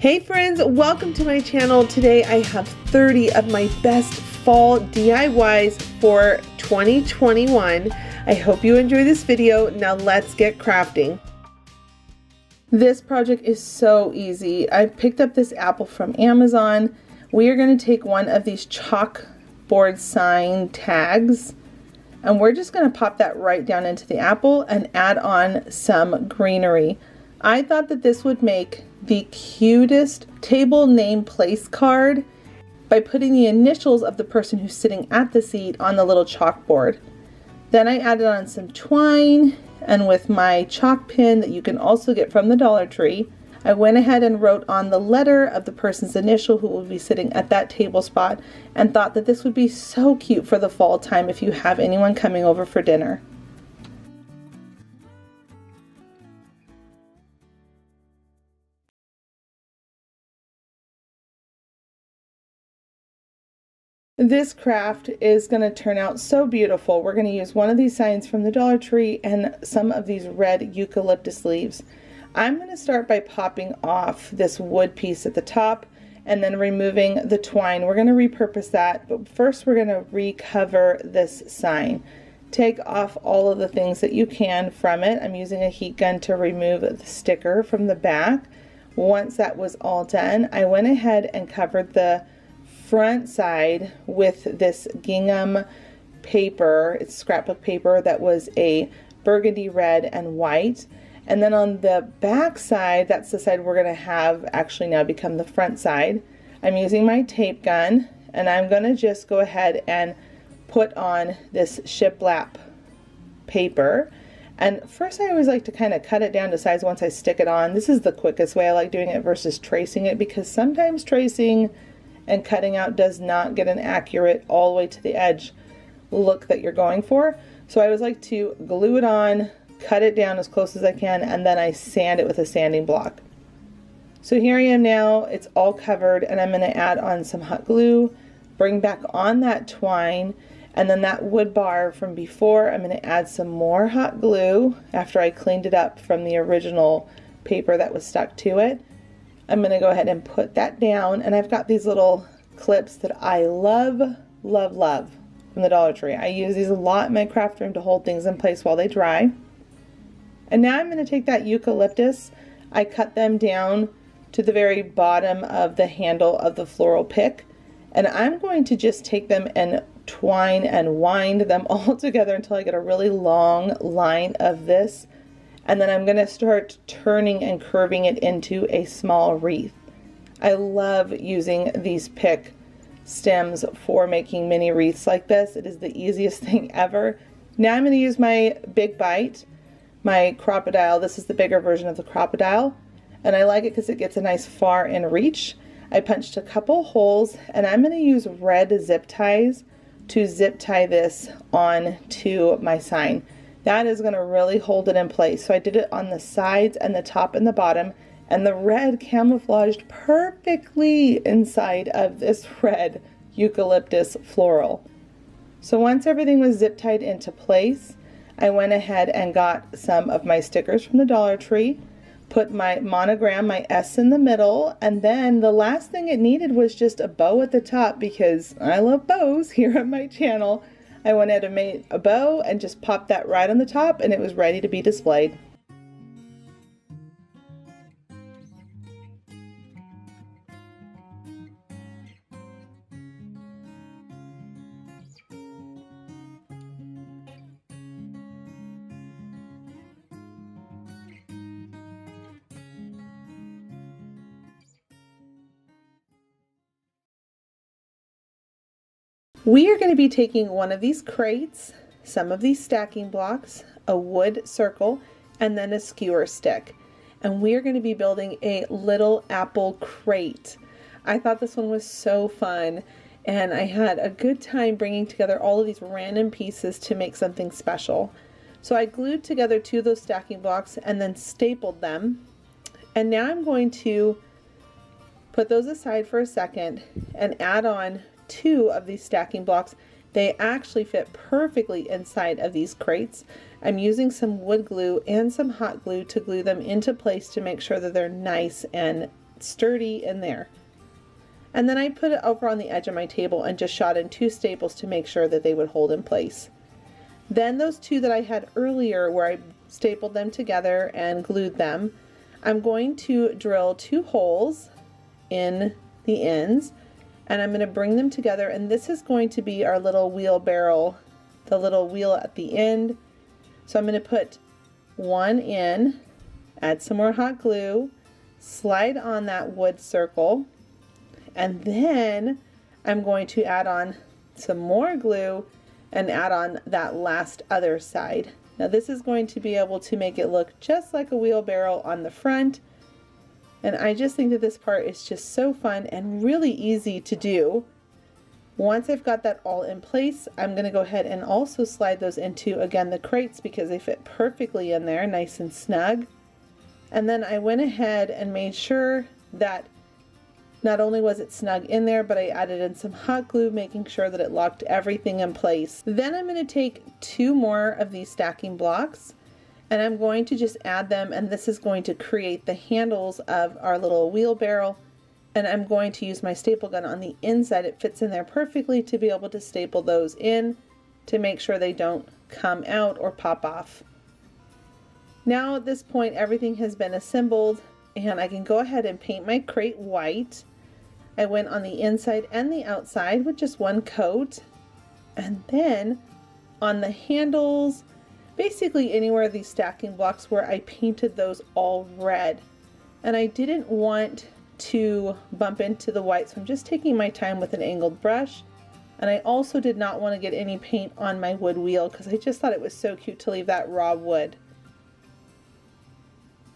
Hey friends, welcome to my channel. Today I have 30 of my best fall DIYs for 2021. I hope you enjoy this video. Now let's get crafting. This project is so easy. I picked up this apple from Amazon. We are going to take one of these chalkboard sign tags and we're just going to pop that right down into the apple and add on some greenery. I thought that this would make the cutest table name place card by putting the initials of the person who's sitting at the seat on the little chalkboard. Then I added on some twine, and with my chalk pin that you can also get from the Dollar Tree, I went ahead and wrote on the letter of the person's initial who will be sitting at that table spot, and thought that this would be so cute for the fall time if you have anyone coming over for dinner. This craft is going to turn out so beautiful. We're going to use one of these signs from the Dollar Tree and some of these red eucalyptus leaves. I'm going to start by popping off this wood piece at the top and then removing the twine. We're going to repurpose that, but first we're going to recover this sign. Take off all of the things that you can from it. I'm using a heat gun to remove the sticker from the back. Once that was all done, I went ahead and covered the front side with this gingham paper. It's scrapbook paper that was a burgundy red and white. And then on the back side, that's the side we're going to have actually now become the front side. I'm using my tape gun and I'm going to just go ahead and put on this shiplap paper. And first I always like to kind of cut it down to size once I stick it on. This is the quickest way I like doing it versus tracing it, because sometimes tracing and cutting out does not get an accurate all the way to the edge look that you're going for. So I always like to glue it on, cut it down as close as I can, and then I sand it with a sanding block. So here I am now, it's all covered, and I'm going to add on some hot glue, bring back on that twine, and then that wood bar from before, I'm going to add some more hot glue after I cleaned it up from the original paper that was stuck to it. I'm going to go ahead and put that down, and I've got these little clips that I love from the Dollar Tree. I use these a lot in my craft room to hold things in place while they dry. And now I'm going to take that eucalyptus, I cut them down to the very bottom of the handle of the floral pick, and I'm going to just take them and twine and wind them all together until I get a really long line of this. And then I'm going to start turning and curving it into a small wreath. I love using these pick stems for making mini wreaths like this. It is the easiest thing ever. Now I'm going to use my big bite, my Crop-A-Dile. This is the bigger version of the Crop-A-Dile, and I like it because it gets a nice far in reach. I punched a couple holes, and I'm going to use red zip ties to zip tie this on to my sign. That is going to really hold it in place. So I did it on the sides and the top and the bottom, and the red camouflaged perfectly inside of this red eucalyptus floral. So once everything was zip tied into place, I went ahead and got some of my stickers from the Dollar Tree, put my monogram, my S in the middle, and then the last thing it needed was just a bow at the top, because I love bows here on my channel. I went ahead and made a bow and just popped that right on the top, and it was ready to be displayed. We are going to be taking one of these crates, some of these stacking blocks, a wood circle, and then a skewer stick. And we are going to be building a little apple crate. I thought this one was so fun, and I had a good time bringing together all of these random pieces to make something special. So I glued together two of those stacking blocks and then stapled them. And now I'm going to put those aside for a second and add on two of these stacking blocks. They actually fit perfectly inside of these crates. I'm using some wood glue and some hot glue to glue them into place to make sure that they're nice and sturdy in there. And then I put it over on the edge of my table and just shot in 2 staples to make sure that they would hold in place. Then those 2 that I had earlier where I stapled them together and glued them, I'm going to drill 2 holes in the ends, and I'm going to bring them together, and this is going to be our little wheelbarrow, the little wheel at the end. So I'm going to put 1 in, add some more hot glue, slide on that wood circle, and then I'm going to add on some more glue and add on that last other side. Now this is going to be able to make it look just like a wheelbarrow on the front. And I just think that this part is just so fun and really easy to do. Once I've got that all in place, I'm going to go ahead and also slide those into, again, the crates because they fit perfectly in there, nice and snug. And then I went ahead and made sure that not only was it snug in there, but I added in some hot glue, making sure that it locked everything in place. Then I'm going to take 2 more of these stacking blocks and I'm going to just add them, and this is going to create the handles of our little wheelbarrow. And I'm going to use my staple gun on the inside. It fits in there perfectly to be able to staple those in to make sure they don't come out or pop off. Now at this point everything has been assembled and I can go ahead and paint my crate white. I went on the inside and the outside with just 1 coat, and then on the handles, basically anywhere these stacking blocks were, I painted those all red. And I didn't want to bump into the white, so I'm just taking my time with an angled brush. And I also did not want to get any paint on my wood wheel because I just thought it was so cute to leave that raw wood.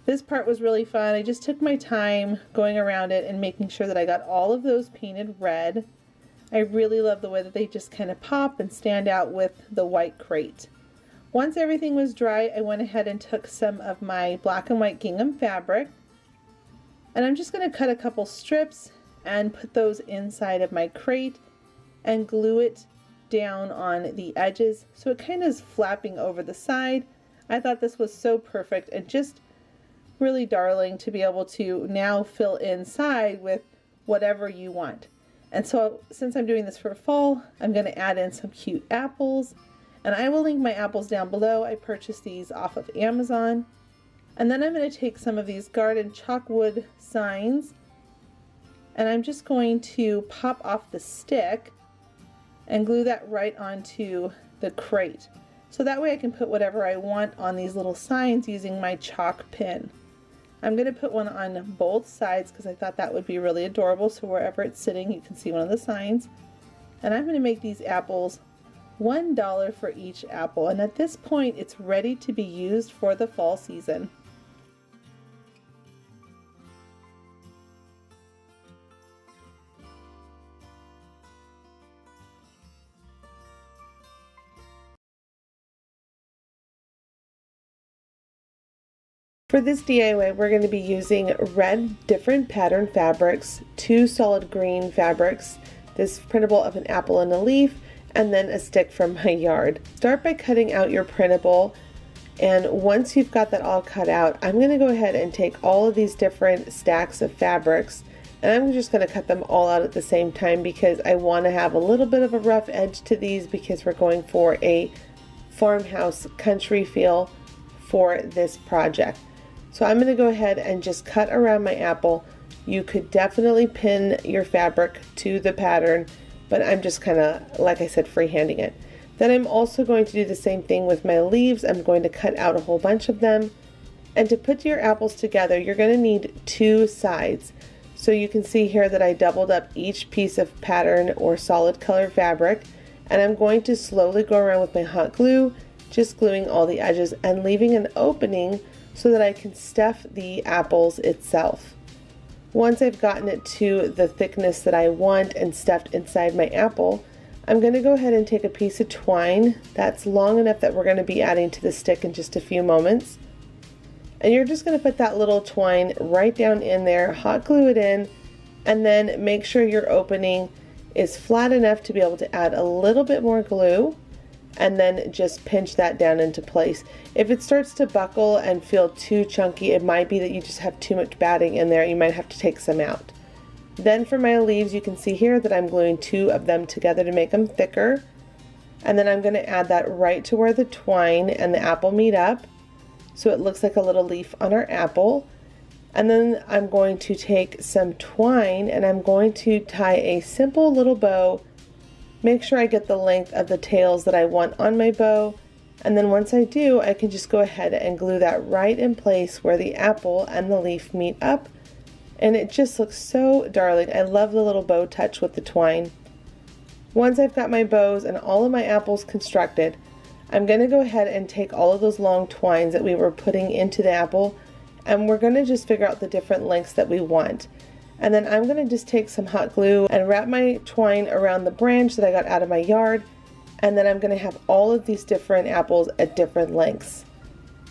This part was really fun. I just took my time going around it and making sure that I got all of those painted red. I really love the way that they just kind of pop and stand out with the white crate. Once everything was dry, I went ahead and took some of my black and white gingham fabric, and I'm just going to cut a couple strips and put those inside of my crate and glue it down on the edges so it kind of is flapping over the side. I thought this was so perfect and just really darling to be able to now fill inside with whatever you want. And so since I'm doing this for fall, I'm going to add in some cute apples, and I will link my apples down below. I purchased these off of Amazon. And then I'm going to take some of these garden chalkwood signs and I'm just going to pop off the stick and glue that right onto the crate. So that way I can put whatever I want on these little signs using my chalk pen. I'm going to put one on both sides because I thought that would be really adorable, so wherever it's sitting you can see one of the signs. And I'm going to make these apples $1 for each apple, and at this point it's ready to be used for the fall season. For this DIY, we're going to be using red different pattern fabrics, 2 solid green fabrics, this printable of an apple and a leaf, and then a stick from my yard. Start by cutting out your printable, and once you've got that all cut out, I'm going to go ahead and take all of these different stacks of fabrics, and I'm just going to cut them all out at the same time because I want to have a little bit of a rough edge to these because we're going for a farmhouse country feel for this project. So I'm going to go ahead and just cut around my apple. You could definitely pin your fabric to the pattern, but I'm just kind of, like I said, freehanding it. Then I'm also going to do the same thing with my leaves. I'm going to cut out a whole bunch of them. And to put your apples together, you're going to need 2 sides. So you can see here that I doubled up each piece of pattern or solid color fabric, and I'm going to slowly go around with my hot glue, just gluing all the edges and leaving an opening so that I can stuff the apples itself. Once I've gotten it to the thickness that I want and stuffed inside my apple, I'm going to go ahead and take a piece of twine that's long enough that we're going to be adding to the stick in just a few moments. And you're just going to put that little twine right down in there, hot glue it in, and then make sure your opening is flat enough to be able to add a little bit more glue. and then just pinch that down into place. If it starts to buckle and feel too chunky, it might be that you just have too much batting in there. You might have to take some out. Then for my leaves, you can see here that I'm gluing 2 of them together to make them thicker. And then I'm going to add that right to where the twine and the apple meet up, so it looks like a little leaf on our apple. And then I'm going to take some twine and I'm going to tie a simple little bow. Make sure I get the length of the tails that I want on my bow. And then once I do, I can just go ahead and glue that right in place where the apple and the leaf meet up. And it just looks so darling. I love the little bow touch with the twine. Once I've got my bows and all of my apples constructed, I'm going to go ahead and take all of those long twines that we were putting into the apple, and we're going to just figure out the different lengths that we want. And then I'm going to just take some hot glue and wrap my twine around the branch that I got out of my yard, and then I'm going to have all of these different apples at different lengths.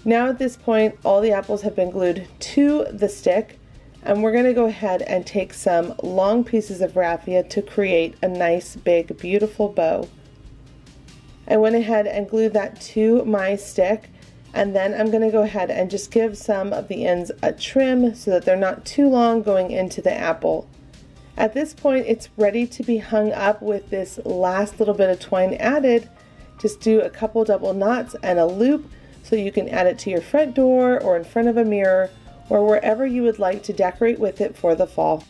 Now at this point, all the apples have been glued to the stick, and we're going to go ahead and take some long pieces of raffia to create a nice big beautiful bow. I went ahead and glued that to my stick, and then I'm going to go ahead and just give some of the ends a trim so that they're not too long going into the apple. At this point, it's ready to be hung up with this last little bit of twine added. Just do a couple double knots and a loop so you can add it to your front door or in front of a mirror or wherever you would like to decorate with it for the fall.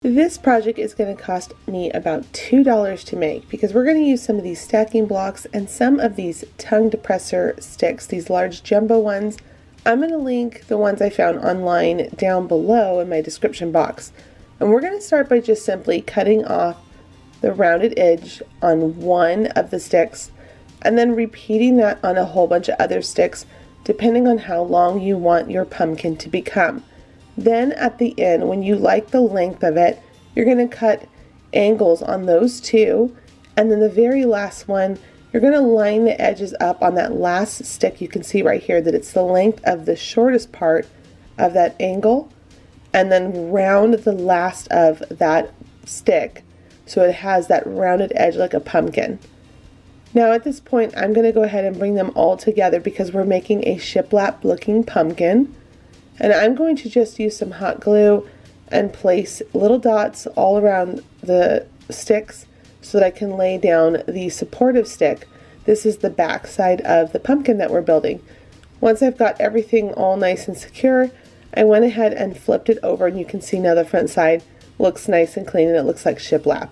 This project is going to cost me about $2 to make because we're going to use some of these stacking blocks and some of these tongue depressor sticks, these large jumbo ones. I'm going to link the ones I found online down below in my description box. And we're going to start by just simply cutting off the rounded edge on one of the sticks and then repeating that on a whole bunch of other sticks depending on how long you want your pumpkin to become. Then at the end, when you like the length of it, you're going to cut angles on those 2, and then the very last one, you're going to line the edges up on that last stick. You can see right here that it's the length of the shortest part of that angle, and then round the last of that stick so it has that rounded edge like a pumpkin. Now at this point, I'm going to go ahead and bring them all together because we're making a shiplap looking pumpkin. And I'm going to just use some hot glue and place little dots all around the sticks so that I can lay down the supportive stick. This is the back side of the pumpkin that we're building. Once I've got everything all nice and secure, I went ahead and flipped it over, and you can see now the front side looks nice and clean and it looks like shiplap.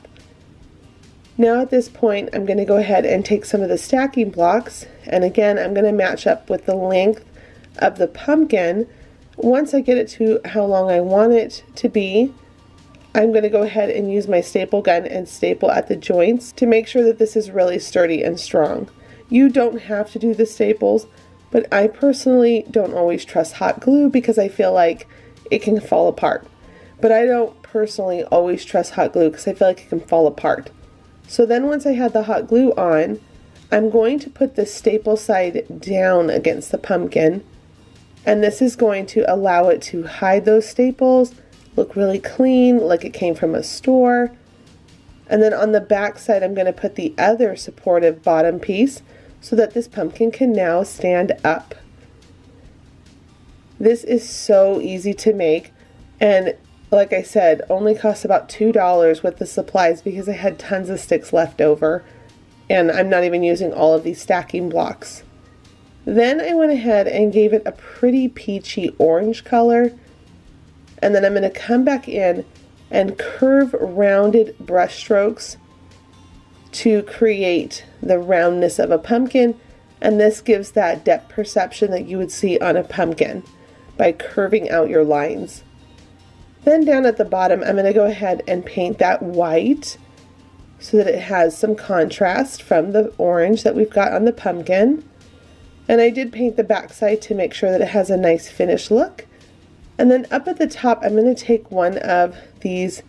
Now at this point, I'm going to go ahead and take some of the stacking blocks, and again I'm going to match up with the length of the pumpkin. Once I get it to how long I want it to be, I'm going to go ahead and use my staple gun and staple at the joints to make sure that this is really sturdy and strong. You don't have to do the staples, but I personally don't always trust hot glue because I feel like it can fall apart. But I don't personally always trust hot glue because I feel like it can fall apart. So then once I had the hot glue on, I'm going to put the staple side down against the pumpkin. And this is going to allow it to hide those staples, look really clean, like it came from a store. And then on the back side, I'm going to put the other supportive bottom piece so that this pumpkin can now stand up. This is so easy to make, and like I said, only costs about $2 with the supplies because I had tons of sticks left over, and I'm not even using all of these stacking blocks. Then I went ahead and gave it a pretty peachy orange color, and then I'm going to come back in and curve rounded brush strokes to create the roundness of a pumpkin, and this gives that depth perception that you would see on a pumpkin by curving out your lines. Then down at the bottom, I'm going to go ahead and paint that white so that it has some contrast from the orange that we've got on the pumpkin. And I did paint the back side to make sure that it has a nice finished look. And then up at the top, I'm going to take one of these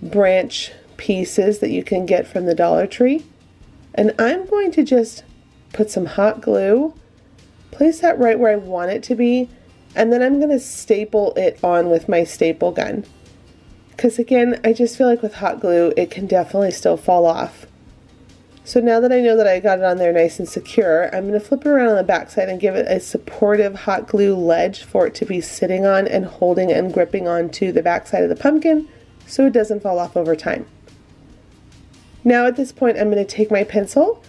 branch pieces that you can get from the Dollar Tree, and I'm going to just put some hot glue, place that right where I want it to be, and then I'm going to staple it on with my staple gun. Because again, I just feel like with hot glue, it can definitely still fall off. So now that I know that I got it on there nice and secure, I'm going to flip it around on the back side and give it a supportive hot glue ledge for it to be sitting on and holding and gripping onto the back side of the pumpkin so it doesn't fall off over time. Now at this point, I'm going to take my pencil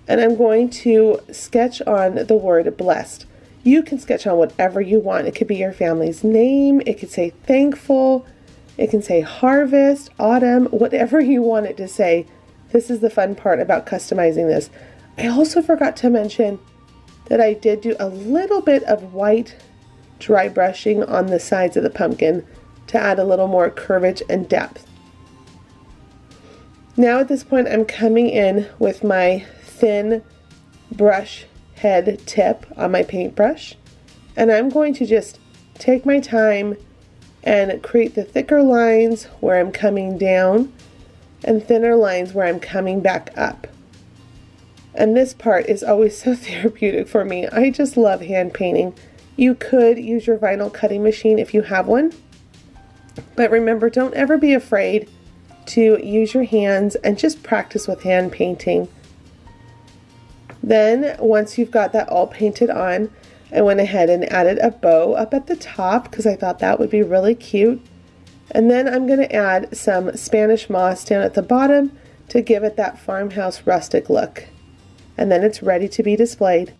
and I'm going to sketch on the word blessed. You can sketch on whatever you want. It could be your family's name, it could say thankful, it can say harvest, autumn, whatever you want it to say. This is the fun part about customizing this. I also forgot to mention that I did do a little bit of white dry brushing on the sides of the pumpkin to add a little more curvage and depth. Now at this point, I'm coming in with my thin brush head tip on my paintbrush, and I'm going to just take my time and create the thicker lines where I'm coming down and thinner lines where I'm coming back up. And this part is always so therapeutic for me. I just love hand painting. You could use your vinyl cutting machine if you have one, but remember, don't ever be afraid to use your hands and just practice with hand painting. Then once you've got that all painted on, I went ahead and added a bow up at the top because I thought that would be really cute. And then I'm going to add some Spanish moss down at the bottom to give it that farmhouse rustic look. And then it's ready to be displayed.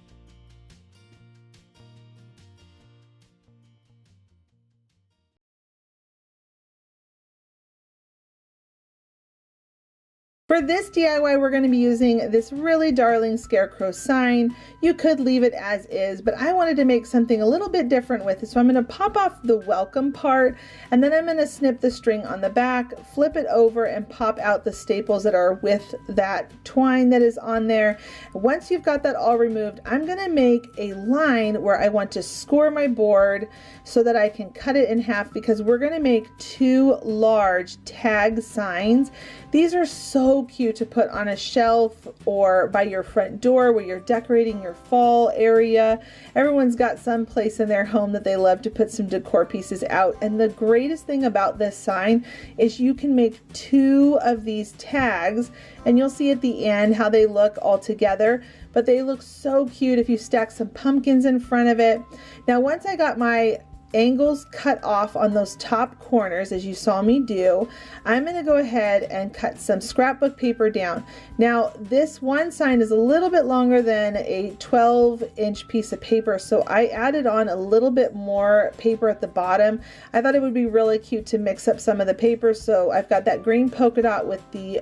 For this DIY, we're going to be using this really darling scarecrow sign. You could leave it as is, but I wanted to make something a little bit different with it. So I'm going to pop off the welcome part, and then I'm going to snip the string on the back, flip it over, and pop out the staples that are with that twine that is on there. Once you've got that all removed, I'm going to make a line where I want to score my board so that I can cut it in half, because we're going to make two large tag signs. These are so cute to put on a shelf or by your front door where you're decorating your fall area. Everyone's got some place in their home that they love to put some decor pieces out. And the greatest thing about this sign is you can make two of these tags, and you'll see at the end how they look all together. But they look so cute if you stack some pumpkins in front of it. Now, once I got my angles cut off on those top corners, as you saw me do, I'm going to go ahead and cut some scrapbook paper down. Now, this one sign is a little bit longer than a 12-inch piece of paper, so I added on a little bit more paper at the bottom. I thought it would be really cute to mix up some of the paper, so I've got that green polka dot with the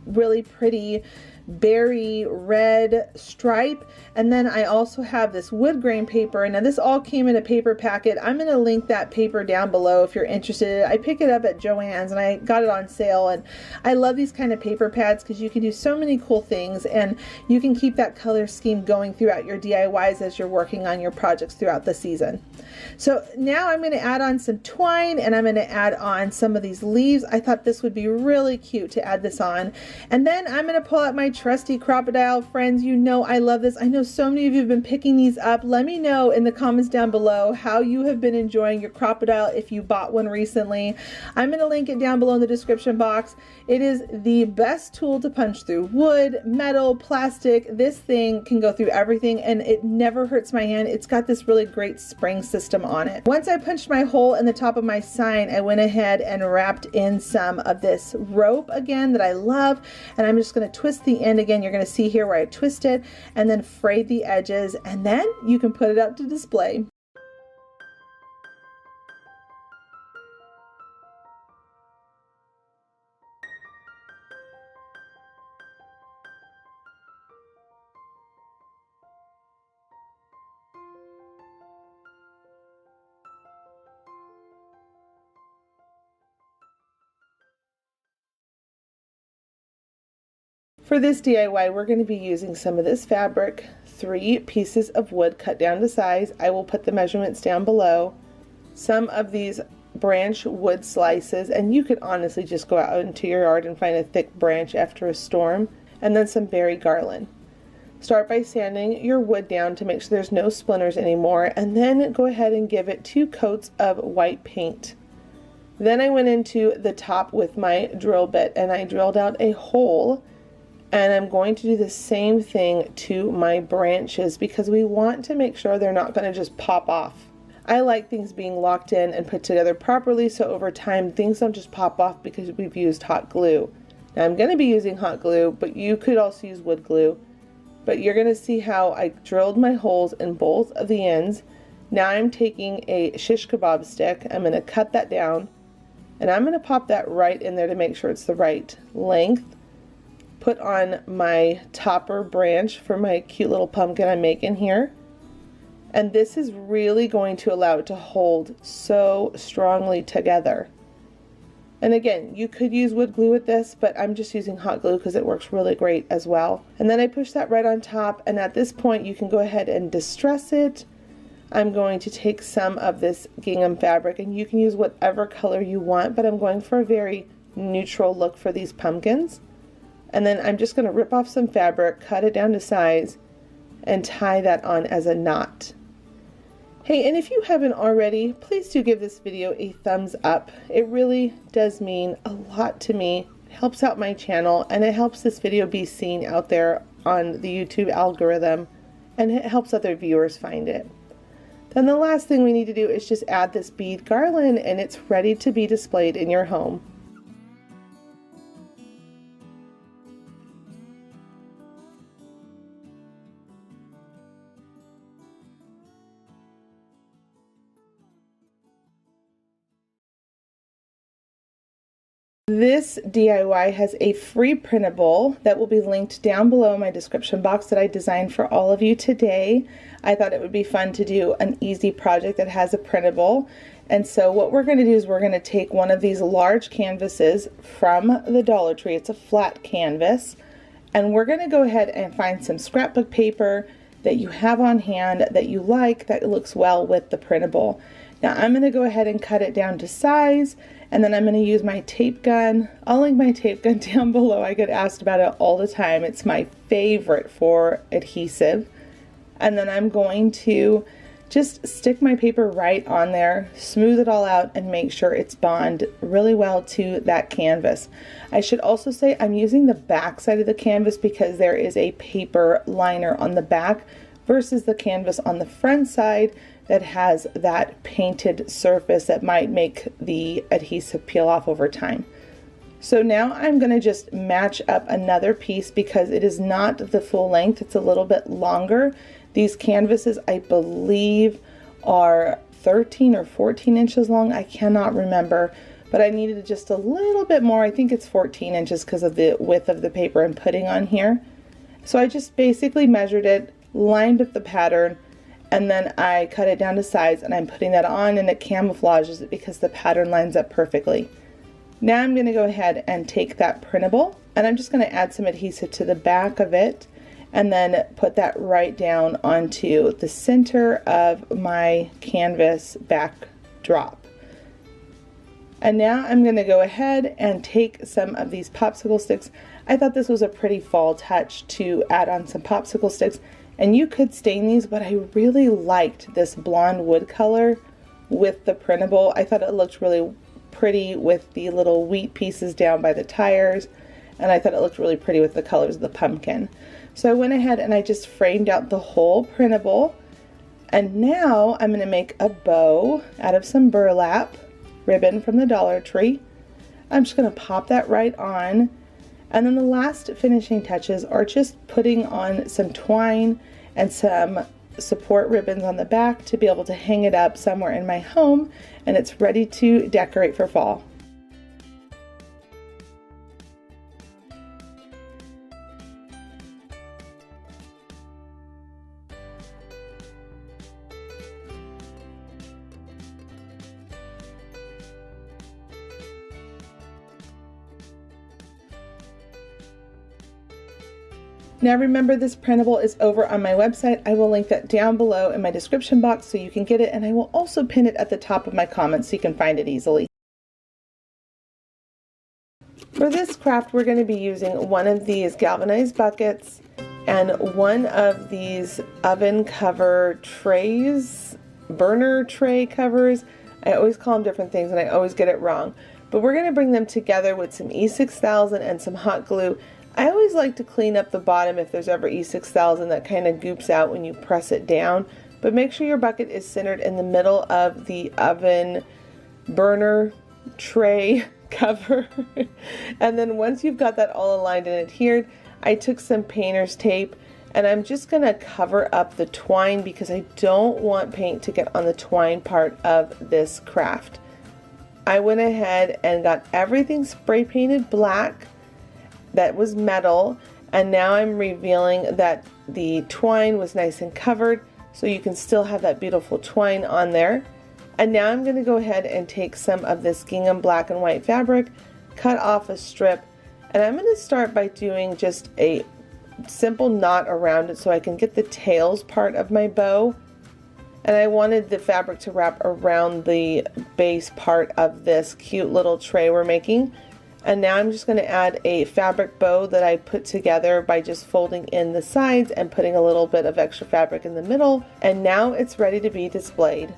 really pretty berry red stripe, and then I also have this wood grain paper. Now this all came in a paper packet. I'm going to link that paper down below if you're interested. I picked it up at Joann's and I got it on sale, and I love these kind of paper pads because you can do so many cool things, and you can keep that color scheme going throughout your DIYs as you're working on your projects throughout the season. So now I'm going to add on some twine, and I'm going to add on some of these leaves. I thought this would be really cute to add this on. And then I'm going to pull out my trusty Crop-A-Dile. Friends, you know I love this. I know so many of you have been picking these up. Let me know in the comments down below how you have been enjoying your Crop-A-Dile if you bought one recently. I'm going to link it down below in the description box. It is the best tool to punch through wood, metal, plastic. This thing can go through everything, and it never hurts my hand. It's got this really great spring system on it. Once I punched my hole in the top of my sign, I went ahead and wrapped in some of this rope again that I love, and I'm just going to twist the end again. You're going to see here where I twist it, and then fray the edges, and then you can put it up to display. For this DIY, we're going to be using some of this fabric, 3 pieces of wood cut down to size. I will put the measurements down below. Some of these branch wood slices, and you could honestly just go out into your yard and find a thick branch after a storm, and then some berry garland. Start by sanding your wood down to make sure there's no splinters anymore, and then go ahead and give it 2 coats of white paint. Then I went into the top with my drill bit and I drilled out a hole, and I'm going to do the same thing to my branches because we want to make sure they're not going to just pop off. I like things being locked in and put together properly, so over time things don't just pop off because we've used hot glue. Now I'm going to be using hot glue, but you could also use wood glue. But you're going to see how I drilled my holes in both of the ends. Now I'm taking a shish kebab stick, I'm going to cut that down, and I'm going to pop that right in there to make sure it's the right length. Put on my topper branch for my cute little pumpkin I'm making here. And this is really going to allow it to hold so strongly together. And again, you could use wood glue with this, but I'm just using hot glue because it works really great as well. And then I push that right on top, and at this point you can go ahead and distress it. I'm going to take some of this gingham fabric, and you can use whatever color you want, but I'm going for a very neutral look for these pumpkins. And then I'm just going to rip off some fabric, cut it down to size, and tie that on as a knot. Hey, and if you haven't already, please do give this video a thumbs up. It really does mean a lot to me. It helps out my channel, and it helps this video be seen out there on the YouTube algorithm, and it helps other viewers find it. Then the last thing we need to do is just add this bead garland, and it's ready to be displayed in your home. This DIY has a free printable that will be linked down below in my description box that I designed for all of you today. I thought it would be fun to do an easy project that has a printable. And so what we're going to do is we're going to take one of these large canvases from the Dollar Tree. It's a flat canvas. And we're going to go ahead and find some scrapbook paper that you have on hand that you like, that looks well with the printable. Now I'm going to go ahead and cut it down to size, and then I'm going to use my tape gun. I'll link my tape gun down below. I get asked about it all the time. It's my favorite for adhesive. And then I'm going to just stick my paper right on there, smooth it all out, and make sure it's bond really well to that canvas. I should also say I'm using the back side of the canvas because there is a paper liner on the back versus the canvas on the front side that has that painted surface that might make the adhesive peel off over time. So now I'm going to just match up another piece because it is not the full length, it's a little bit longer. These canvases, I believe, are 13 or 14 inches long. I cannot remember, but I needed just a little bit more. I think it's 14 inches because of the width of the paper I'm putting on here. So I just basically measured it, lined up the pattern, and then I cut it down to size, and I'm putting that on, and it camouflages it because the pattern lines up perfectly. Now I'm going to go ahead and take that printable, and I'm just going to add some adhesive to the back of it, and then put that right down onto the center of my canvas backdrop. And now I'm going to go ahead and take some of these popsicle sticks. I thought this was a pretty fall touch to add on some popsicle sticks. And you could stain these, but I really liked this blonde wood color with the printable. I thought it looked really pretty with the little wheat pieces down by the tires, and I thought it looked really pretty with the colors of the pumpkin. So I went ahead and I just framed out the whole printable, and now I'm going to make a bow out of some burlap ribbon from the Dollar Tree. I'm just going to pop that right on. And then the last finishing touches are just putting on some twine and some support ribbons on the back to be able to hang it up somewhere in my home, and it's ready to decorate for fall. Now remember, this printable is over on my website. I will link that down below in my description box so you can get it, and I will also pin it at the top of my comments so you can find it easily. For this craft, we're going to be using one of these galvanized buckets and one of these oven cover trays, burner tray covers. I always call them different things and I always get it wrong. But we're going to bring them together with some E6000 and some hot glue. I always like to clean up the bottom if there's ever E6000 that kind of goops out when you press it down. But make sure your bucket is centered in the middle of the oven burner tray cover. And then once you've got that all aligned and adhered, I took some painter's tape and I'm just going to cover up the twine because I don't want paint to get on the twine part of this craft. I went ahead and got everything spray painted black that was metal, and now I'm revealing that the twine was nice and covered so you can still have that beautiful twine on there. And now I'm going to go ahead and take some of this gingham black and white fabric, cut off a strip, and I'm going to start by doing just a simple knot around it so I can get the tails part of my bow. And I wanted the fabric to wrap around the base part of this cute little tray we're making. And now I'm just going to add a fabric bow that I put together by just folding in the sides and putting a little bit of extra fabric in the middle. And now it's ready to be displayed.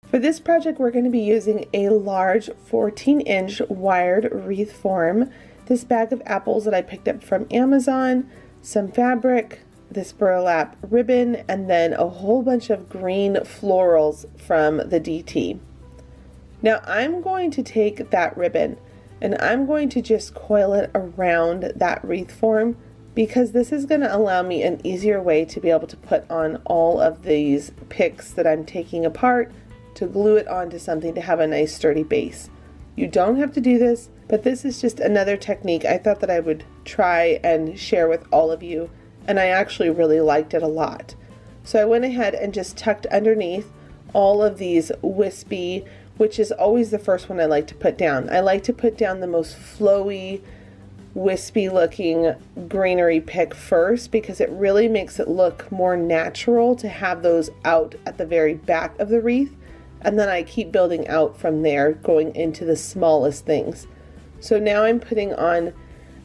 For this project, we're going to be using a large 14-inch wired wreath form, this bag of apples that I picked up from Amazon, some fabric, this burlap ribbon, and then a whole bunch of green florals from the DT. Now I'm going to take that ribbon and I'm going to just coil it around that wreath form because this is going to allow me an easier way to be able to put on all of these picks that I'm taking apart, to glue it onto something to have a nice sturdy base. You don't have to do this, but this is just another technique I thought that I would try and share with all of you, and I actually really liked it a lot. So I went ahead and just tucked underneath all of these wispy, which is always the first one I like to put down. I like to put down the most flowy, wispy looking greenery pick first because it really makes it look more natural to have those out at the very back of the wreath. And then I keep building out from there, going into the smallest things. So now I'm putting on,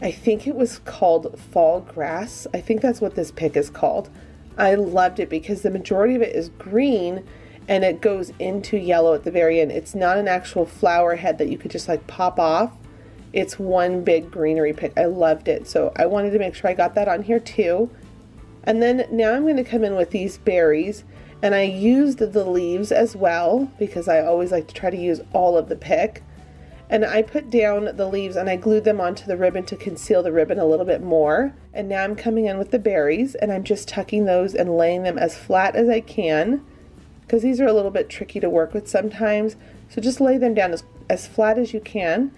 I think it was called fall grass. I think that's what this pick is called. I loved it because the majority of it is green and it goes into yellow at the very end. It's not an actual flower head that you could just like pop off. It's one big greenery pick. I loved it. So I wanted to make sure I got that on here too. And then now I'm going to come in with these berries. And I used the leaves as well because I always like to try to use all of the pick. And I put down the leaves and I glued them onto the ribbon to conceal the ribbon a little bit more. And now I'm coming in with the berries and I'm just tucking those and laying them as flat as I can because these are a little bit tricky to work with sometimes. So just lay them down as flat as you can.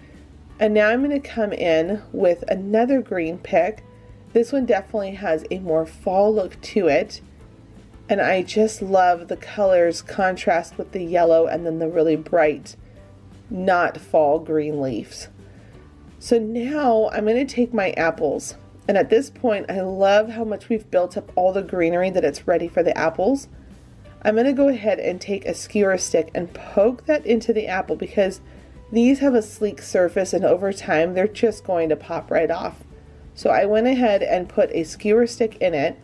And now I'm going to come in with another green pick. This one definitely has a more fall look to it. And I just love the colors contrast with the yellow and then the really bright, not fall green leaves. So now I'm going to take my apples. And at this point, I love how much we've built up all the greenery that it's ready for the apples. I'm going to go ahead and take a skewer stick and poke that into the apple because these have a sleek surface and over time they're just going to pop right off. So I went ahead and put a skewer stick in it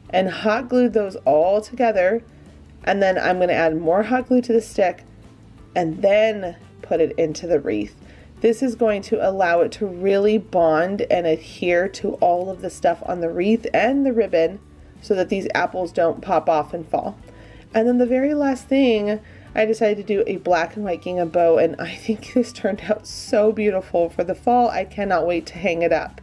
and hot glued those all together, and then I'm going to add more hot glue to the stick and then put it into the wreath. This is going to allow it to really bond and adhere to all of the stuff on the wreath and the ribbon so that these apples don't pop off and fall. And then the very last thing, I decided to do a black and white gingham bow, and I think this turned out so beautiful for the fall. I cannot wait to hang it up.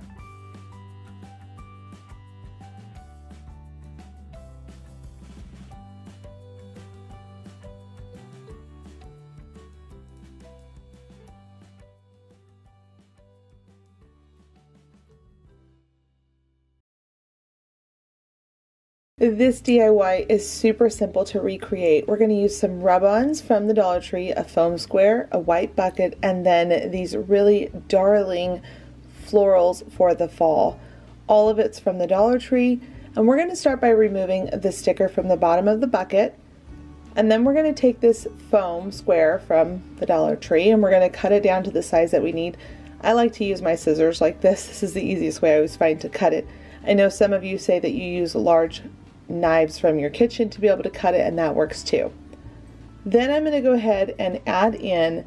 This DIY is super simple to recreate. We're going to use some rub-ons from the Dollar Tree, a foam square, a white bucket, and then these really darling florals for the fall. All of it's from the Dollar Tree, and we're going to start by removing the sticker from the bottom of the bucket. And then we're going to take this foam square from the Dollar Tree and we're going to cut it down to the size that we need. I like to use my scissors like this. This is the easiest way I always find to cut it. I know some of you say that you use large knives from your kitchen to be able to cut it, and that works too. Then I'm going to go ahead and add in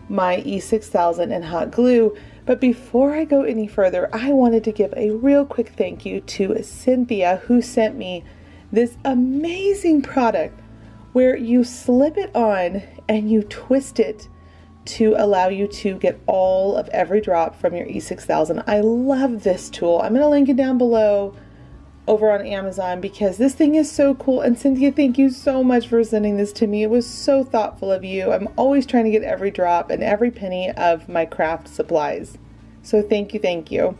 my E6000 and hot glue. But before I go any further, I wanted to give a real quick thank you to Cynthia, who sent me this amazing product where you slip it on and you twist it to allow you to get all of every drop from your E6000. I love this tool. I'm going to link it down below over on Amazon because this thing is so cool. And Cynthia, thank you so much for sending this to me. It was so thoughtful of you. I'm always trying to get every drop and every penny of my craft supplies. So thank you, thank you.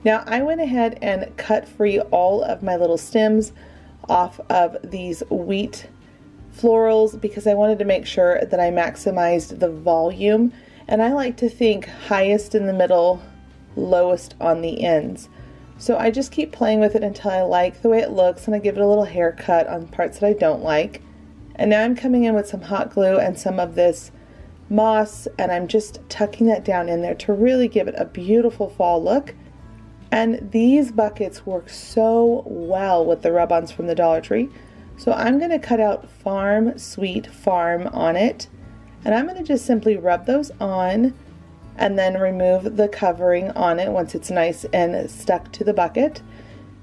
Now I went ahead and cut free all of my little stems off of these wheat florals because I wanted to make sure that I maximized the volume, and I like to think highest in the middle, lowest on the ends. So I just keep playing with it until I like the way it looks, and I give it a little haircut on parts that I don't like. And now I'm coming in with some hot glue and some of this moss, and I'm just tucking that down in there to really give it a beautiful fall look. And these buckets work so well with the rub-ons from the Dollar Tree. So I'm going to cut out Farm Sweet Farm on it, and I'm going to just simply rub those on and then remove the covering on it once it's nice and stuck to the bucket.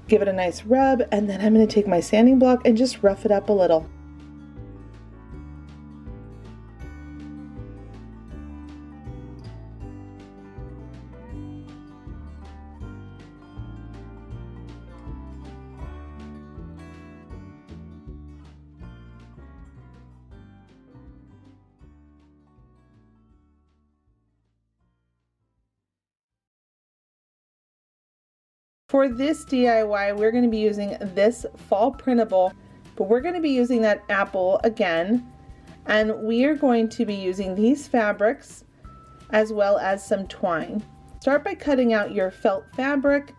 Give it a nice rub, and then I'm going to take my sanding block and just rough it up a little. For this DIY, we're going to be using this fall printable, but we're going to be using that apple again, and we are going to be using these fabrics as well as some twine. Start by cutting out your felt fabric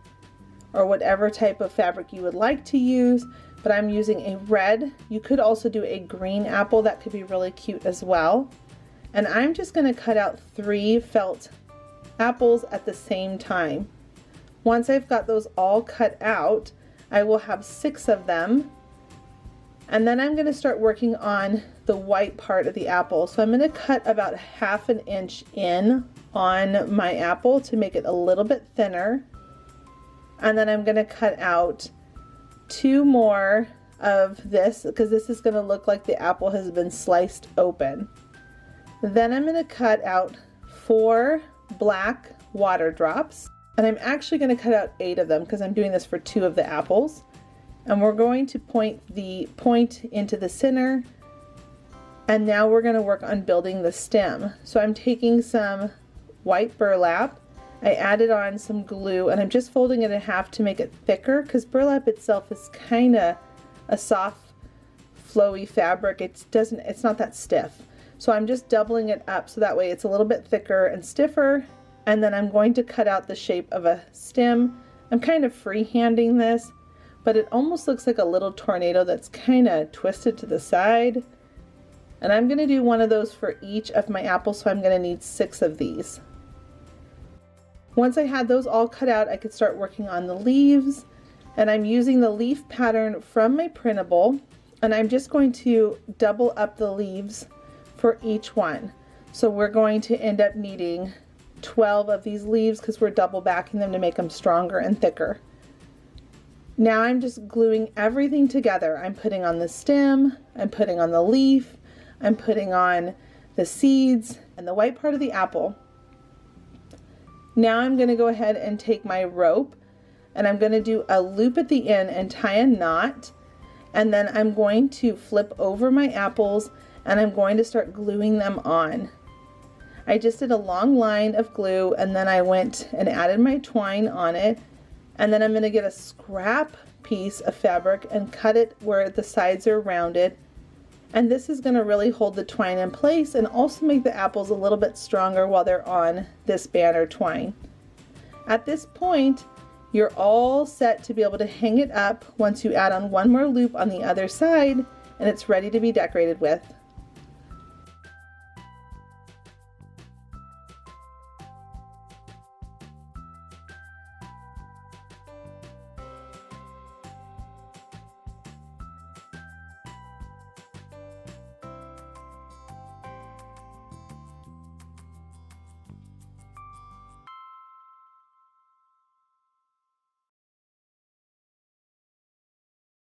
or whatever type of fabric you would like to use, but I'm using a red. You could also do a green apple, that could be really cute as well. And I'm just going to cut out 3 felt apples at the same time. Once I've got those all cut out, I will have 6 of them, and then I'm going to start working on the white part of the apple. So I'm going to cut about 1/2 inch in on my apple to make it a little bit thinner, and then I'm going to cut out 2 more of this because this is going to look like the apple has been sliced open. Then I'm going to cut out 4 black water drops. And I'm actually going to cut out 8 of them because I'm doing this for 2 of the apples. And we're going to point the point into the center. And now we're going to work on building the stem. So I'm taking some white burlap. I added on some glue, and I'm just folding it in half to make it thicker because burlap itself is kind of a soft, flowy fabric. It's not that stiff. So I'm just doubling it up so that way it's a little bit thicker and stiffer. And then I'm going to cut out the shape of a stem. I'm kind of freehanding this, but it almost looks like a little tornado that's kind of twisted to the side. And I'm going to do one of those for each of my apples, so I'm going to need 6 of these. Once I had those all cut out, I could start working on the leaves. And I'm using the leaf pattern from my printable, and I'm just going to double up the leaves for each one. So we're going to end up needing 12 of these leaves because we're double backing them to make them stronger and thicker. Now I'm just gluing everything together. I'm putting on the stem, I'm putting on the leaf, I'm putting on the seeds and the white part of the apple. Now I'm going to go ahead and take my rope, and I'm going to do a loop at the end and tie a knot, and then I'm going to flip over my apples and I'm going to start gluing them on. I just did a long line of glue, and then I went and added my twine on it, and then I'm going to get a scrap piece of fabric and cut it where the sides are rounded. And this is going to really hold the twine in place and also make the apples a little bit stronger while they're on this banner twine. At this point, you're all set to be able to hang it up once you add on one more loop on the other side, and it's ready to be decorated with.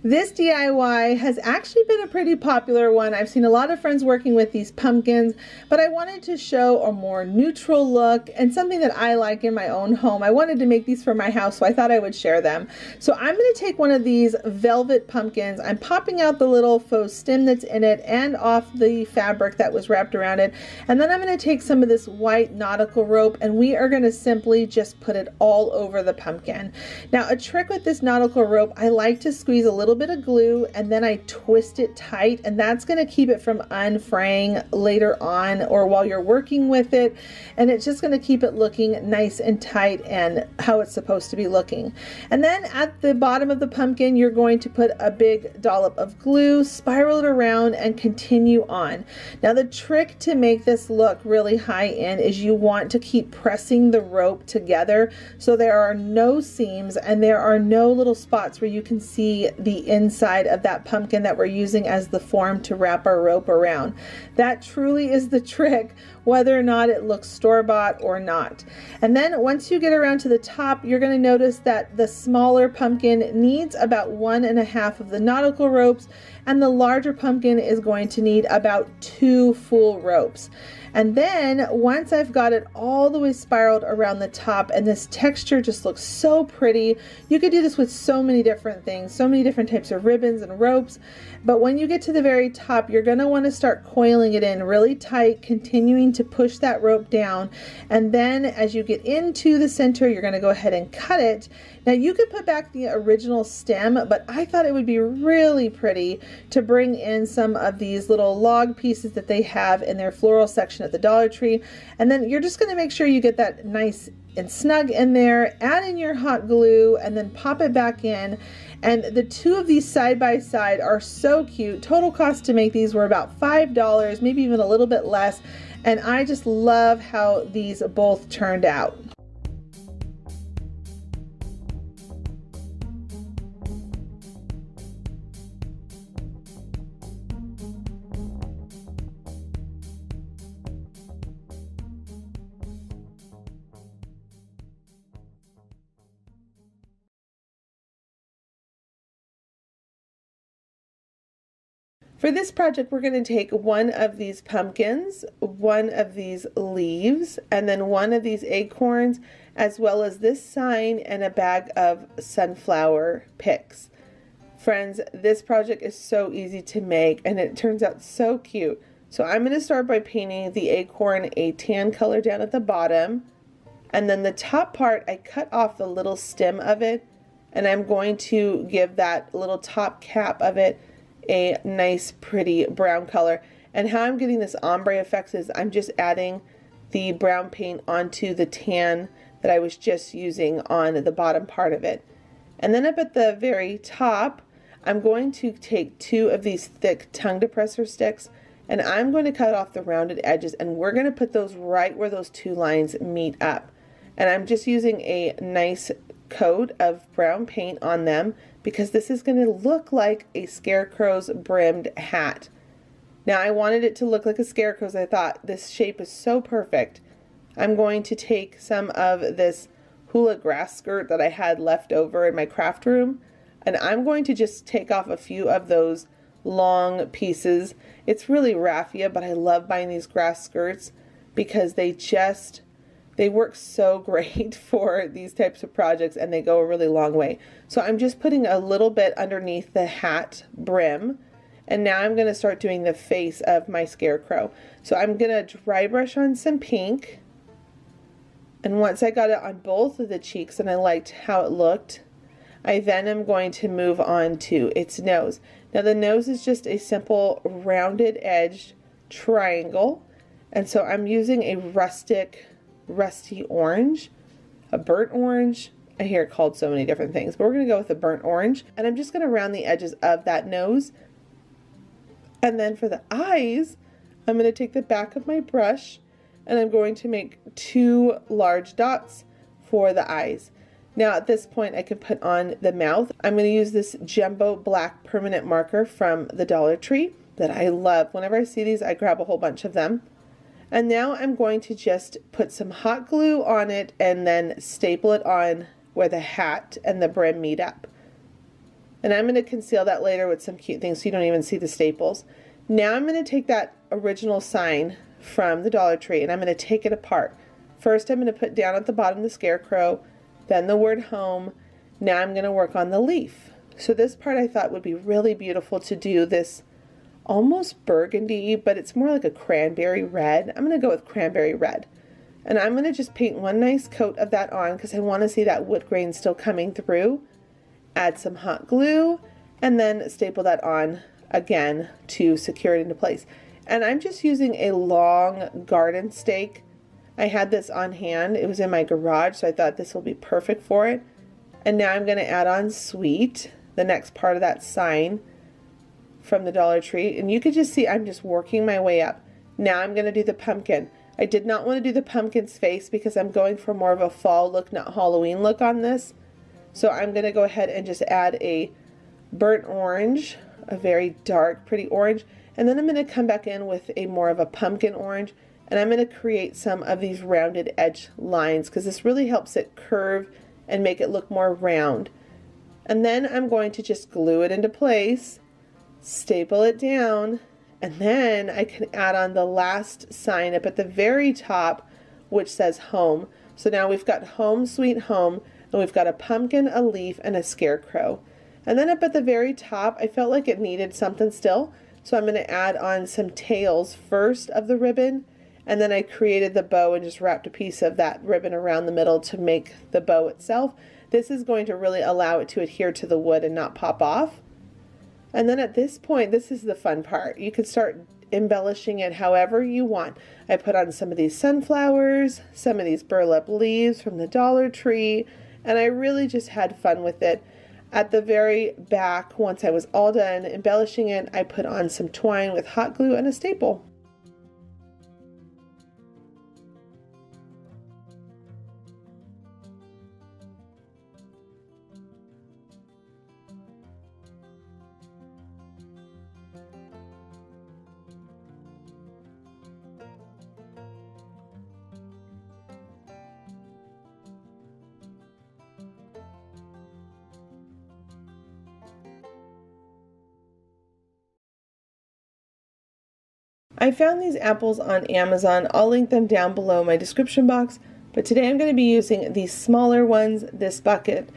This DIY has actually been a pretty popular one. I've seen a lot of friends working with these pumpkins, but I wanted to show a more neutral look and something that I like in my own home. I wanted to make these for my house, so I thought I would share them. So I'm going to take one of these velvet pumpkins. I'm popping out the little faux stem that's in it and off the fabric that was wrapped around it. And then I'm going to take some of this white nautical rope and we are going to simply just put it all over the pumpkin. Now, a trick with this nautical rope, I like to squeeze a little bit of glue and then I twist it tight, and that's going to keep it from unfraying later on or while you're working with it, and it's just going to keep it looking nice and tight and how it's supposed to be looking. And then at the bottom of the pumpkin you're going to put a big dollop of glue, spiral it around, and continue on. Now the trick to make this look really high end is you want to keep pressing the rope together so there are no seams and there are no little spots where you can see the inside of that pumpkin that we're using as the form to wrap our rope around. That truly is the trick, whether or not it looks store-bought or not. And then once you get around to the top, you're going to notice that the smaller pumpkin needs about 1.5 of the nautical ropes, and the larger pumpkin is going to need about 2 full ropes. And then once I've got it all the way spiraled around the top, and this texture just looks so pretty, you could do this with so many different things, so many different types of ribbons and ropes. But when you get to the very top, you're going to want to start coiling it in really tight, continuing to push that rope down. And then as you get into the center, you're going to go ahead and cut it. Now you could put back the original stem, but I thought it would be really pretty to bring in some of these little log pieces that they have in their floral section at the Dollar Tree. And then you're just going to make sure you get that nice and snug in there, add in your hot glue, and then pop it back in. And the two of these side by side are so cute. Total cost to make these were about $5, maybe even a little bit less. And I just love how these both turned out. For this project, we're going to take one of these pumpkins, one of these leaves, and then one of these acorns, as well as this sign and a bag of sunflower picks. Friends, this project is so easy to make and it turns out so cute. So I'm going to start by painting the acorn a tan color down at the bottom, and then the top part I cut off the little stem of it, and I'm going to give that little top cap of it a nice pretty brown color. And how I'm getting this ombre effects is I'm just adding the brown paint onto the tan that I was just using on the bottom part of it. And then up at the very top, I'm going to take 2 of these thick tongue depressor sticks, and I'm going to cut off the rounded edges, and we're going to put those right where those 2 lines meet up. And I'm just using a nice coat of brown paint on them because this is going to look like a scarecrow's brimmed hat. Now I wanted it to look like a scarecrow's. I thought this shape is so perfect. I'm going to take some of this hula grass skirt that I had left over in my craft room, and I'm going to just take off a few of those long pieces. It's really raffia, but I love buying these grass skirts because they work so great for these types of projects and they go a really long way. So I'm just putting a little bit underneath the hat brim, and now I'm going to start doing the face of my scarecrow. So I'm going to dry brush on some pink, and once I got it on both of the cheeks and I liked how it looked, I then am going to move on to its nose. Now the nose is just a simple rounded edged triangle, and so I'm using a rusty orange, a burnt orange. I hear it called so many different things, but we're going to go with a burnt orange, and I'm just going to round the edges of that nose. And then for the eyes, I'm going to take the back of my brush and I'm going to make 2 large dots for the eyes. Now at this point I can put on the mouth. I'm going to use this jumbo black permanent marker from the Dollar Tree that I love. Whenever I see these, I grab a whole bunch of them. And now I'm going to just put some hot glue on it and then staple it on where the hat and the brim meet up. And I'm going to conceal that later with some cute things so you don't even see the staples. Now I'm going to take that original sign from the Dollar Tree and I'm going to take it apart. First I'm going to put down at the bottom the scarecrow, then the word home. Now I'm going to work on the leaf. So this part I thought would be really beautiful to do this almost burgundy, but it's more like a cranberry red. I'm going to go with cranberry red. And I'm going to just paint one nice coat of that on because I want to see that wood grain still coming through. Add some hot glue and then staple that on again to secure it into place. And I'm just using a long garden stake. I had this on hand. It was in my garage, so I thought this will be perfect for it. And now I'm going to add on sweet, the next part of that sign from the Dollar Tree. And you can just see I'm just working my way up. Now I'm going to do the pumpkin. I did not want to do the pumpkin's face because I'm going for more of a fall look, not Halloween look on this. So I'm going to go ahead and just add a burnt orange, a very dark, pretty orange. And then I'm going to come back in with a more of a pumpkin orange. And I'm going to create some of these rounded edge lines because this really helps it curve and make it look more round. And then I'm going to just glue it into place, staple it down, and then I can add on the last sign up at the very top, which says home. So now we've got home sweet home, and we've got a pumpkin, a leaf, and a scarecrow. And then up at the very top, I felt like it needed something still. So I'm going to add on some tails first of the ribbon, and then I created the bow and just wrapped a piece of that ribbon around the middle to make the bow itself. This is going to really allow it to adhere to the wood and not pop off. And then at this point, this is the fun part. You can start embellishing it however you want. I put on some of these sunflowers, some of these burlap leaves from the Dollar Tree, and I really just had fun with it. At the very back, once I was all done embellishing it, I put on some twine with hot glue and a staple. I found these apples on Amazon. I'll link them down below my description box, but today I'm going to be using these smaller ones, this bucket,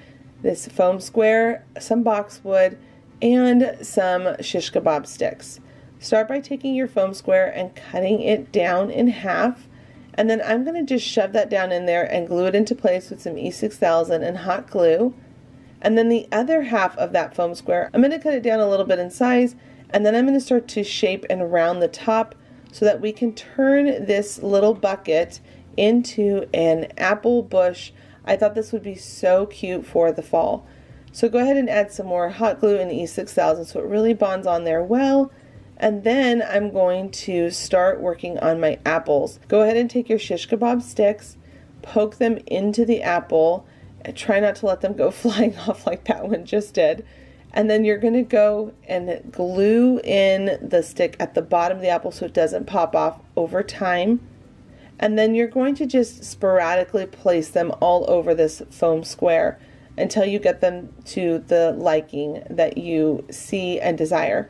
this foam square, some boxwood, and some shish kebab sticks. Start by taking your foam square and cutting it down in half, and then I'm going to just shove that down in there and glue it into place with some E6000 and hot glue. And then the other half of that foam square, I'm going to cut it down a little bit in size, and then I'm going to start to shape and round the top so that we can turn this little bucket into an apple bush. I thought this would be so cute for the fall. So go ahead and add some more hot glue and E6000 so it really bonds on there well. And then I'm going to start working on my apples. Go ahead and take your shish kebab sticks, poke them into the apple, and try not to let them go flying off like that one just did. And then you're going to go and glue in the stick at the bottom of the apple so it doesn't pop off over time. And then you're going to just sporadically place them all over this foam square until you get them to the liking that you see and desire.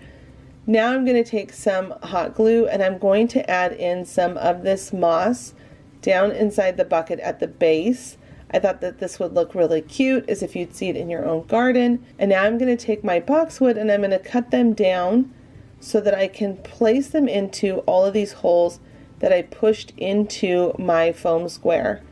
Now I'm going to take some hot glue and I'm going to add in some of this moss down inside the bucket at the base. I thought that this would look really cute as if you'd see it in your own garden. And now I'm going to take my boxwood and I'm going to cut them down so that I can place them into all of these holes that I pushed into my foam square.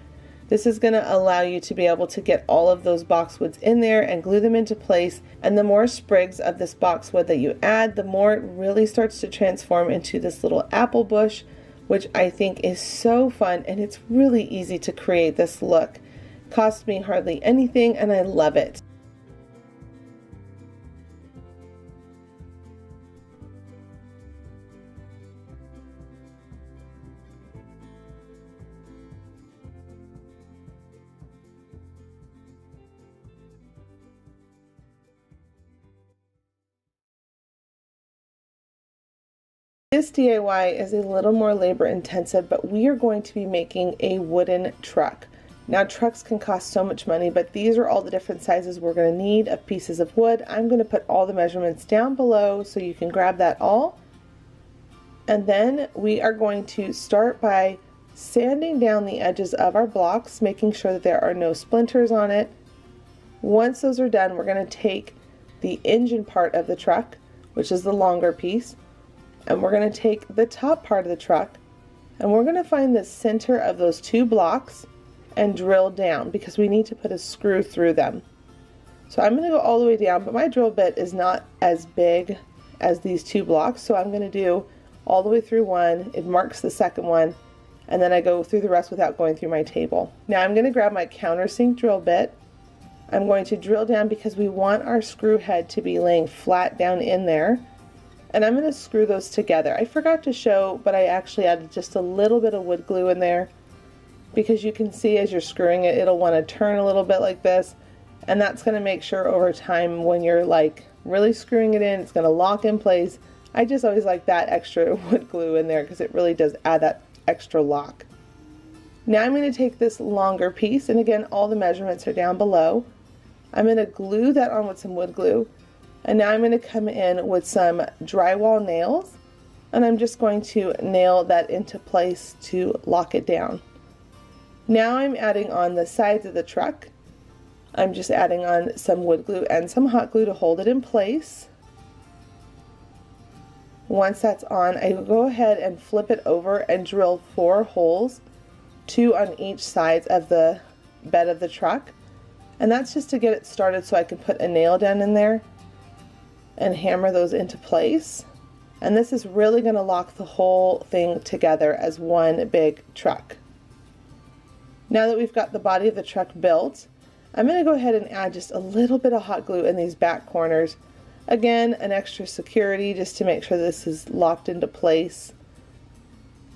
This is going to allow you to be able to get all of those boxwoods in there and glue them into place. And the more sprigs of this boxwood that you add, the more it really starts to transform into this little apple bush, which I think is so fun, and it's really easy to create this look. Cost me hardly anything and I love it. This DIY is a little more labor intensive, but we are going to be making a wooden truck. Now trucks can cost so much money, but these are all the different sizes we're going to need of pieces of wood. I'm going to put all the measurements down below so you can grab that all. And then we are going to start by sanding down the edges of our blocks, making sure that there are no splinters on it. Once those are done, we're going to take the engine part of the truck, which is the longer piece, and we're going to take the top part of the truck and we're going to find the center of those two blocks and drill down, because we need to put a screw through them. So I'm going to go all the way down, but my drill bit is not as big as these two blocks, so I'm going to do all the way through one. It marks the second one, and then I go through the rest without going through my table. Now I'm going to grab my countersink drill bit. I'm going to drill down because we want our screw head to be laying flat down in there. And I'm going to screw those together. I forgot to show, but I actually added just a little bit of wood glue in there, because you can see as you're screwing it, it'll want to turn a little bit like this, and that's going to make sure over time when you're like really screwing it in, it's going to lock in place. I just always like that extra wood glue in there because it really does add that extra lock. Now I'm going to take this longer piece, and again all the measurements are down below. I'm going to glue that on with some wood glue. And now I'm going to come in with some drywall nails, and I'm just going to nail that into place to lock it down. Now I'm adding on the sides of the truck. I'm just adding on some wood glue and some hot glue to hold it in place. Once that's on, I go ahead and flip it over and drill 4 holes, 2 on each side of the bed of the truck. And that's just to get it started so I can put a nail down in there and hammer those into place. And this is really going to lock the whole thing together as one big truck. Now that we've got the body of the truck built, I'm going to go ahead and add just a little bit of hot glue in these back corners. Again, an extra security just to make sure this is locked into place.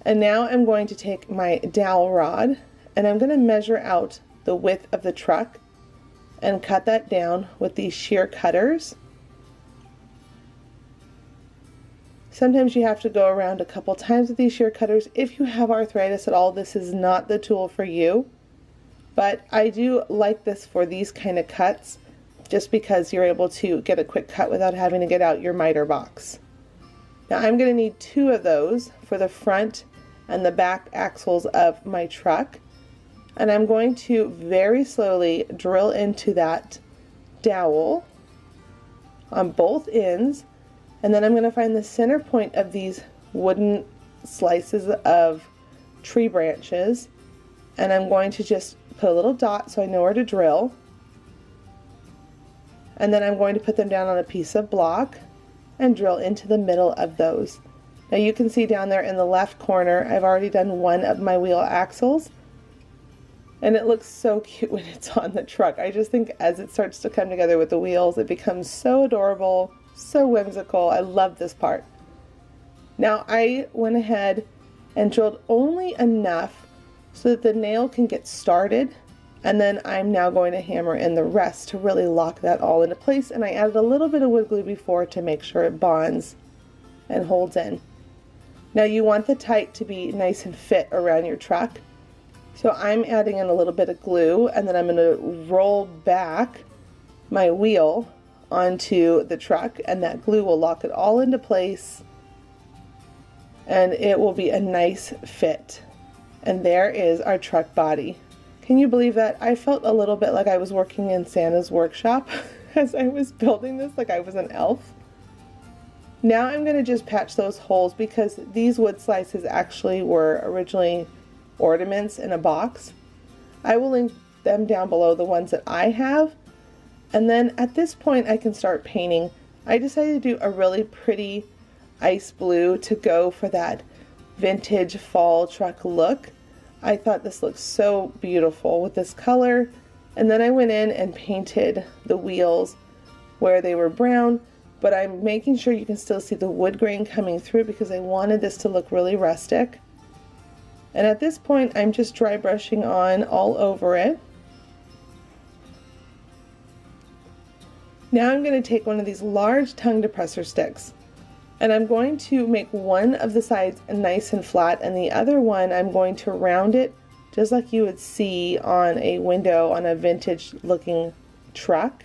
And now I'm going to take my dowel rod and I'm going to measure out the width of the truck and cut that down with these shear cutters. Sometimes you have to go around a couple times with these shear cutters. If you have arthritis at all, this is not the tool for you. But I do like this for these kind of cuts, just because you're able to get a quick cut without having to get out your miter box. Now I'm going to need 2 of those for the front and the back axles of my truck. And I'm going to very slowly drill into that dowel on both ends. And then I'm going to find the center point of these wooden slices of tree branches, and I'm going to just put a little dot so I know where to drill. And then I'm going to put them down on a piece of block and drill into the middle of those. Now you can see down there in the left corner, I've already done one of my wheel axles. And it looks so cute when it's on the truck. I just think as it starts to come together with the wheels, it becomes so adorable. So whimsical. I love this part. Now I went ahead and drilled only enough so that the nail can get started, and then I'm now going to hammer in the rest to really lock that all into place. And I added a little bit of wood glue before to make sure it bonds and holds in. Now you want the tight to be nice and fit around your truck, so I'm adding in a little bit of glue, and then I'm going to roll back my wheel onto the truck, and that glue will lock it all into place, and it will be a nice fit. And there is our truck body. Can you believe that? I felt a little bit like I was working in Santa's workshop as I was building this, like I was an elf. Now I'm going to just patch those holes, because these wood slices actually were originally ornaments in a box. I will link them down below, the ones that I have. And then at this point I can start painting. I decided to do a really pretty ice blue to go for that vintage fall truck look. I thought this looked so beautiful with this color. And then I went in and painted the wheels where they were brown, but I'm making sure you can still see the wood grain coming through because I wanted this to look really rustic. And at this point I'm just dry brushing on all over it. Now I'm going to take one of these large tongue depressor sticks, and I'm going to make one of the sides nice and flat, and the other one I'm going to round it just like you would see on a window on a vintage looking truck.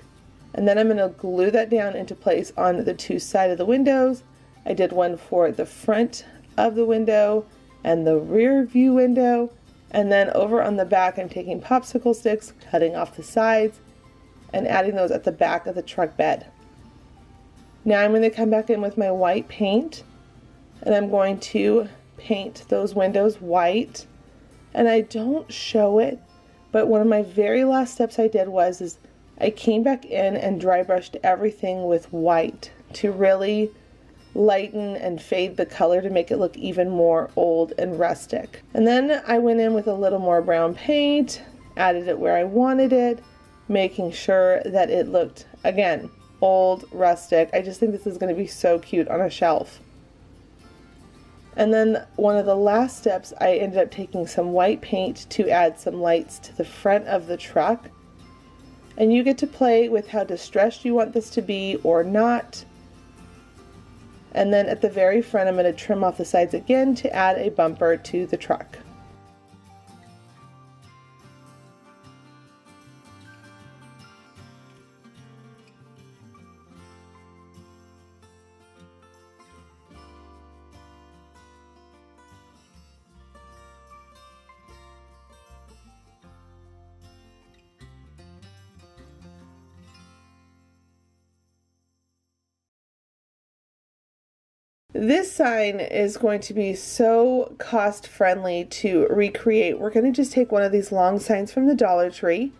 And then I'm going to glue that down into place on the two sides of the windows. I did one for the front of the window and the rear view window, and then over on the back I'm taking popsicle sticks, cutting off the sides and adding those at the back of the truck bed. Now I'm going to come back in with my white paint, and I'm going to paint those windows white. And I don't show it, but one of my very last steps I did was I came back in and dry brushed everything with white to really lighten and fade the color to make it look even more old and rustic. And then I went in with a little more brown paint, added it where I wanted it, making sure that it looked, again, old, rustic. I just think this is going to be so cute on a shelf. And then one of the last steps, I ended up taking some white paint to add some lights to the front of the truck. And you get to play with how distressed you want this to be or not. And then at the very front, I'm going to trim off the sides again to add a bumper to the truck. This sign is going to be so cost friendly to recreate. We're going to just take one of these long signs from the Dollar Tree,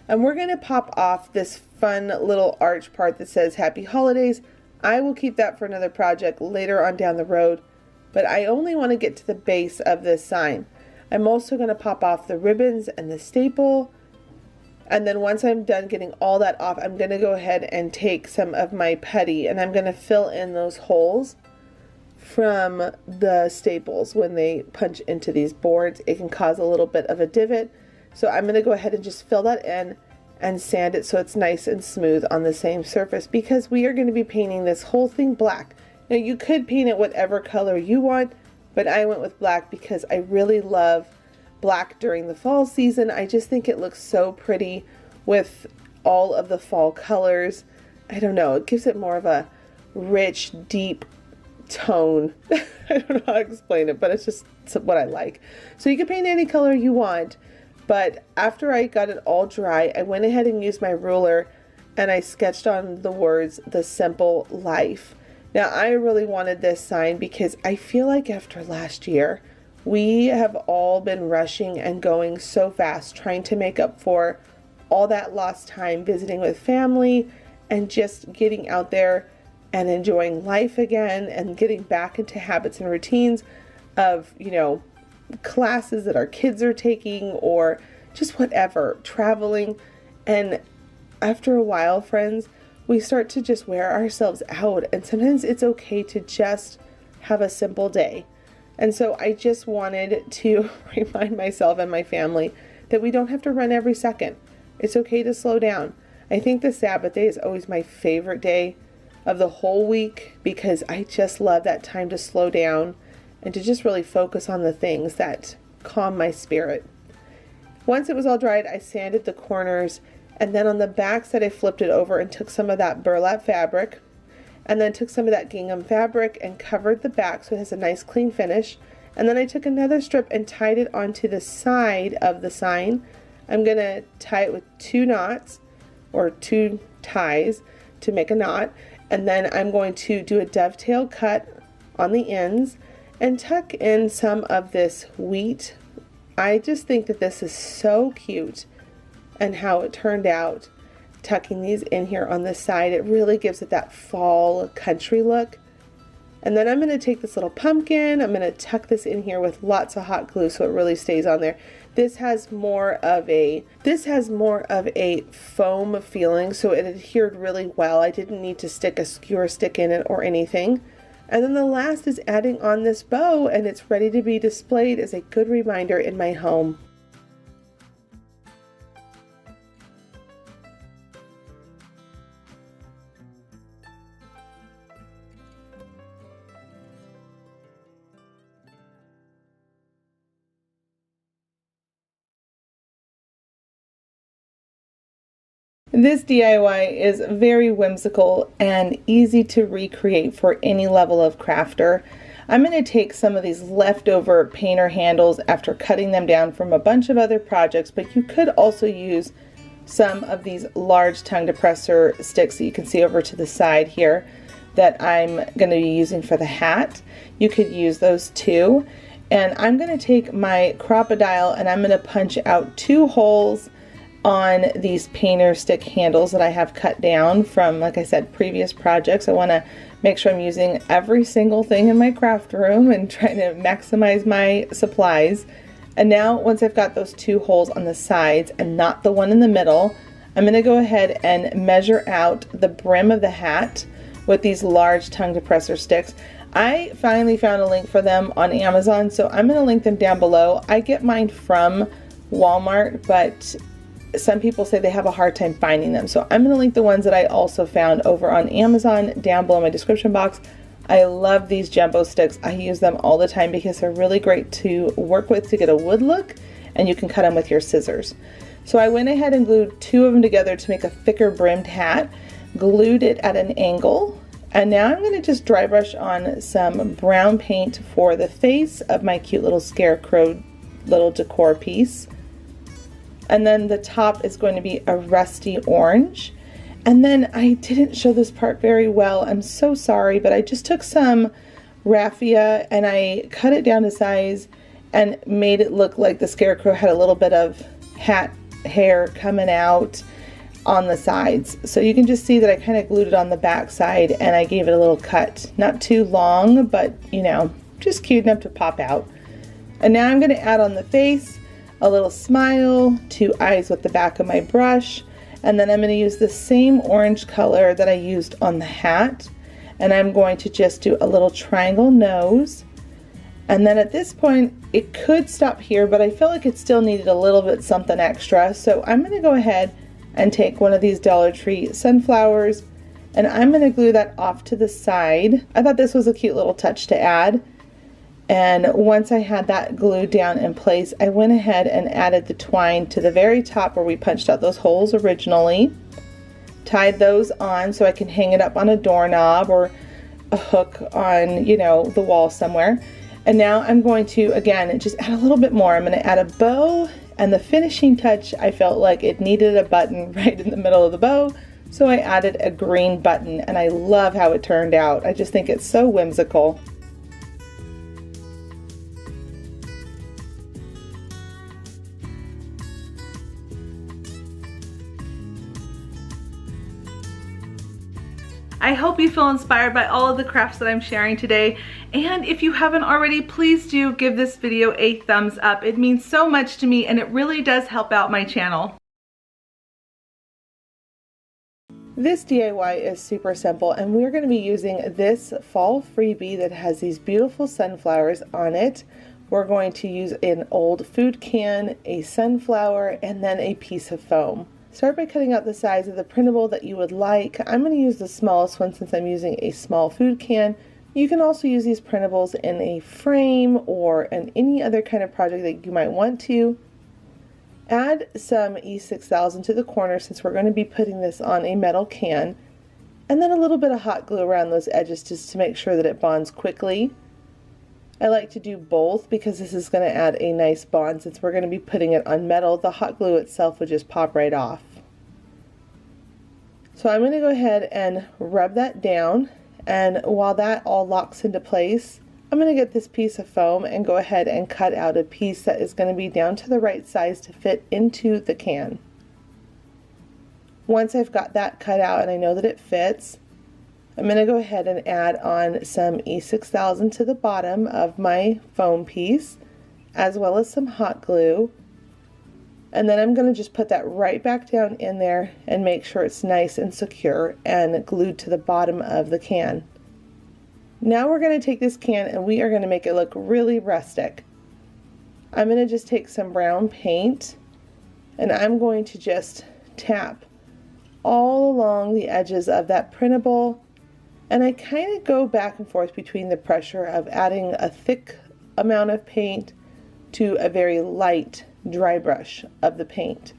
and we're going to pop off this fun little arch part that says Happy Holidays. I will keep that for another project later on down the road, but I only want to get to the base of this sign. I'm also going to pop off the ribbons and the staple, and then once I'm done getting all that off, I'm going to go ahead and take some of my putty and I'm going to fill in those holes from the staples. When they punch into these boards, it can cause a little bit of a divot. So I'm going to go ahead and just fill that in and sand it so it's nice and smooth on the same surface, because we are going to be painting this whole thing black. Now you could paint it whatever color you want, but I went with black because I really love black during the fall season. I just think it looks so pretty with all of the fall colors. I don't know, it gives it more of a rich, deep tone. I don't know how to explain it, but it's just what I like. So you can paint any color you want, but after I got it all dry, I went ahead and used my ruler and I sketched on the words "The Simple Life." Now I really wanted this sign because I feel like after last year we have all been rushing and going so fast, trying to make up for all that lost time visiting with family and just getting out there and enjoying life again and getting back into habits and routines of, you know, classes that our kids are taking or just whatever, traveling. And after a while, friends, we start to just wear ourselves out, and sometimes it's okay to just have a simple day. And so I just wanted to remind myself and my family that we don't have to run every second. It's okay to slow down. I think the Sabbath day is always my favorite day of the whole week because I just love that time to slow down and to just really focus on the things that calm my spirit. Once it was all dried, I sanded the corners, and then on the back side I flipped it over and took some of that burlap fabric and then took some of that gingham fabric and covered the back so it has a nice clean finish. And then I took another strip and tied it onto the side of the sign. I'm going to tie it with 2 knots or 2 ties to make a knot. And then I'm going to do a dovetail cut on the ends and tuck in some of this wheat I just think that this is so cute and how it turned out. Tucking these in here on this side, it really gives it that fall country look. And then I'm going to take this little pumpkin, I'm going to tuck this in here with lots of hot glue so it really stays on there. This has more of a foam feeling, so it adhered really well. I didn't need to stick a skewer stick in it or anything. And then the last is adding on this bow, and it's ready to be displayed as a good reminder in my home. This DIY is very whimsical and easy to recreate for any level of crafter. I'm going to take some of these leftover painter handles after cutting them down from a bunch of other projects, but you could also use some of these large tongue depressor sticks that you can see over to the side here that I'm going to be using for the hat. You could use those too. And I'm going to take my Crop-A-Dile and I'm going to punch out 2 holes on these painter stick handles that I have cut down from, like I said, previous projects. I want to make sure I'm using every single thing in my craft room and trying to maximize my supplies. And now once I've got those 2 holes on the sides and not the one in the middle, I'm going to go ahead and measure out the brim of the hat with these large tongue depressor sticks. I finally found a link for them on Amazon, so I'm going to link them down below. I get mine from Walmart, but some people say they have a hard time finding them, so I'm going to link the ones that I also found over on Amazon down below in my description box. I love these jumbo sticks. I use them all the time because they're really great to work with to get a wood look, and you can cut them with your scissors. So I went ahead and glued 2 of them together to make a thicker brimmed hat, glued it at an angle, and now I'm going to just dry brush on some brown paint for the face of my cute little scarecrow little decor piece. And then the top is going to be a rusty orange. And then I didn't show this part very well. I'm so sorry, but I just took some raffia and I cut it down to size and made it look like the scarecrow had a little bit of hat hair coming out on the sides. So you can just see that I kind of glued it on the back side and I gave it a little cut. Not too long, but you know, just cute enough to pop out. And now I'm going to add on the face, a little smile, 2 eyes with the back of my brush, and then I'm going to use the same orange color that I used on the hat, and I'm going to just do a little triangle nose. And then at this point it could stop here, but I feel like it still needed a little bit something extra, so I'm going to go ahead and take one of these Dollar Tree sunflowers and I'm going to glue that off to the side. I thought this was a cute little touch to add. And once I had that glued down in place, I went ahead and added the twine to the very top where we punched out those holes originally. Tied those on so I can hang it up on a doorknob or a hook on, you know, the wall somewhere. And now I'm going to, again, just add a little bit more. I'm going to add a bow, and the finishing touch, I felt like it needed a button right in the middle of the bow. So I added a green button, and I love how it turned out. I just think it's so whimsical. I hope you feel inspired by all of the crafts that I'm sharing today, and if you haven't already, please do give this video a thumbs up. It means so much to me and it really does help out my channel. This DIY is super simple, and we're going to be using this fall freebie that has these beautiful sunflowers on it. We're going to use an old food can, a sunflower, and then a piece of foam. Start by cutting out the size of the printable that you would like. I'm going to use the smallest one since I'm using a small food can. You can also use these printables in a frame or in any other kind of project that you might want to. Add some E6000 to the corner since we're going to be putting this on a metal can, and then a little bit of hot glue around those edges just to make sure that it bonds quickly. I like to do both because this is going to add a nice bond. Since we're going to be putting it on metal, the hot glue itself would just pop right off. So I'm going to go ahead and rub that down, and while that all locks into place, I'm going to get this piece of foam and go ahead and cut out a piece that is going to be down to the right size to fit into the can. Once I've got that cut out and I know that it fits, I'm going to go ahead and add on some E6000 to the bottom of my foam piece, as well as some hot glue. And then I'm going to just put that right back down in there and make sure it's nice and secure and glued to the bottom of the can. Now we're going to take this can and we are going to make it look really rustic. I'm going to just take some brown paint and I'm going to just tap all along the edges of that printable, and I kind of go back and forth between the pressure of adding a thick amount of paint to a very light dry brush of the paint.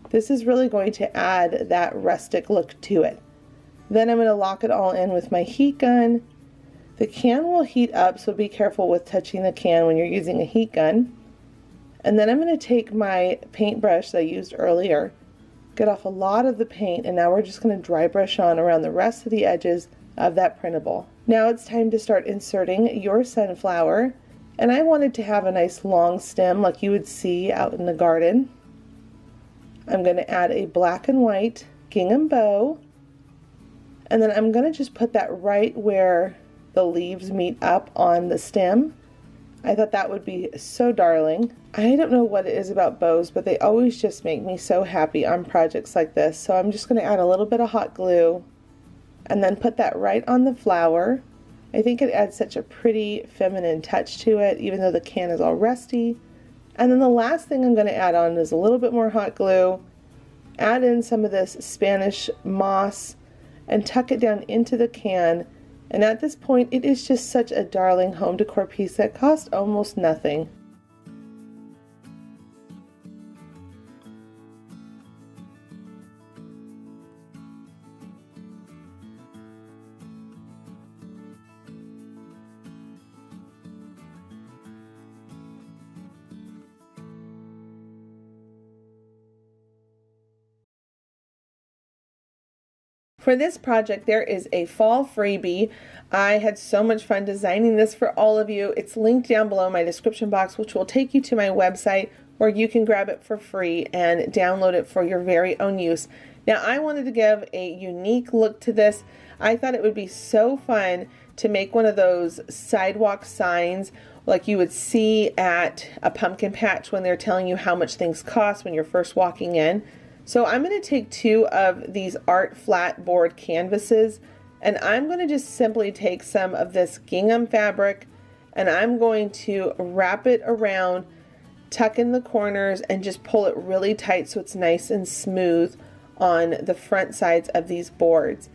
This is really going to add that rustic look to it. Then I'm going to lock it all in with my heat gun. The can will heat up, so be careful with touching the can when you're using a heat gun. And then I'm going to take my paintbrush that I used earlier, get off a lot of the paint, and now we're just going to dry brush on around the rest of the edges of that printable. Now it's time to start inserting your sunflower, and I wanted to have a nice long stem like you would see out in the garden. I'm going to add a black and white gingham bow, and then I'm going to just put that right where the leaves meet up on the stem. I thought that would be so darling. I don't know what it is about bows, but they always just make me so happy on projects like this. So I'm just going to add a little bit of hot glue and then put that right on the flower. I think it adds such a pretty feminine touch to it, even though the can is all rusty. And then the last thing I'm going to add on is a little bit more hot glue, add in some of this Spanish moss, and tuck it down into the can. And at this point, it is just such a darling home decor piece that cost almost nothing. For this project, there is a fall freebie. I had so much fun designing this for all of you. It's linked down below in my description box, which will take you to my website where you can grab it for free and download it for your very own use. Now, I wanted to give a unique look to this. I thought it would be so fun to make one of those sidewalk signs like you would see at a pumpkin patch when they're telling you how much things cost when you're first walking in. So I'm going to take 2 of these art flat board canvases, and I'm going to just simply take some of this gingham fabric and I'm going to wrap it around, tuck in the corners, and just pull it really tight so it's nice and smooth on the front sides of these boards.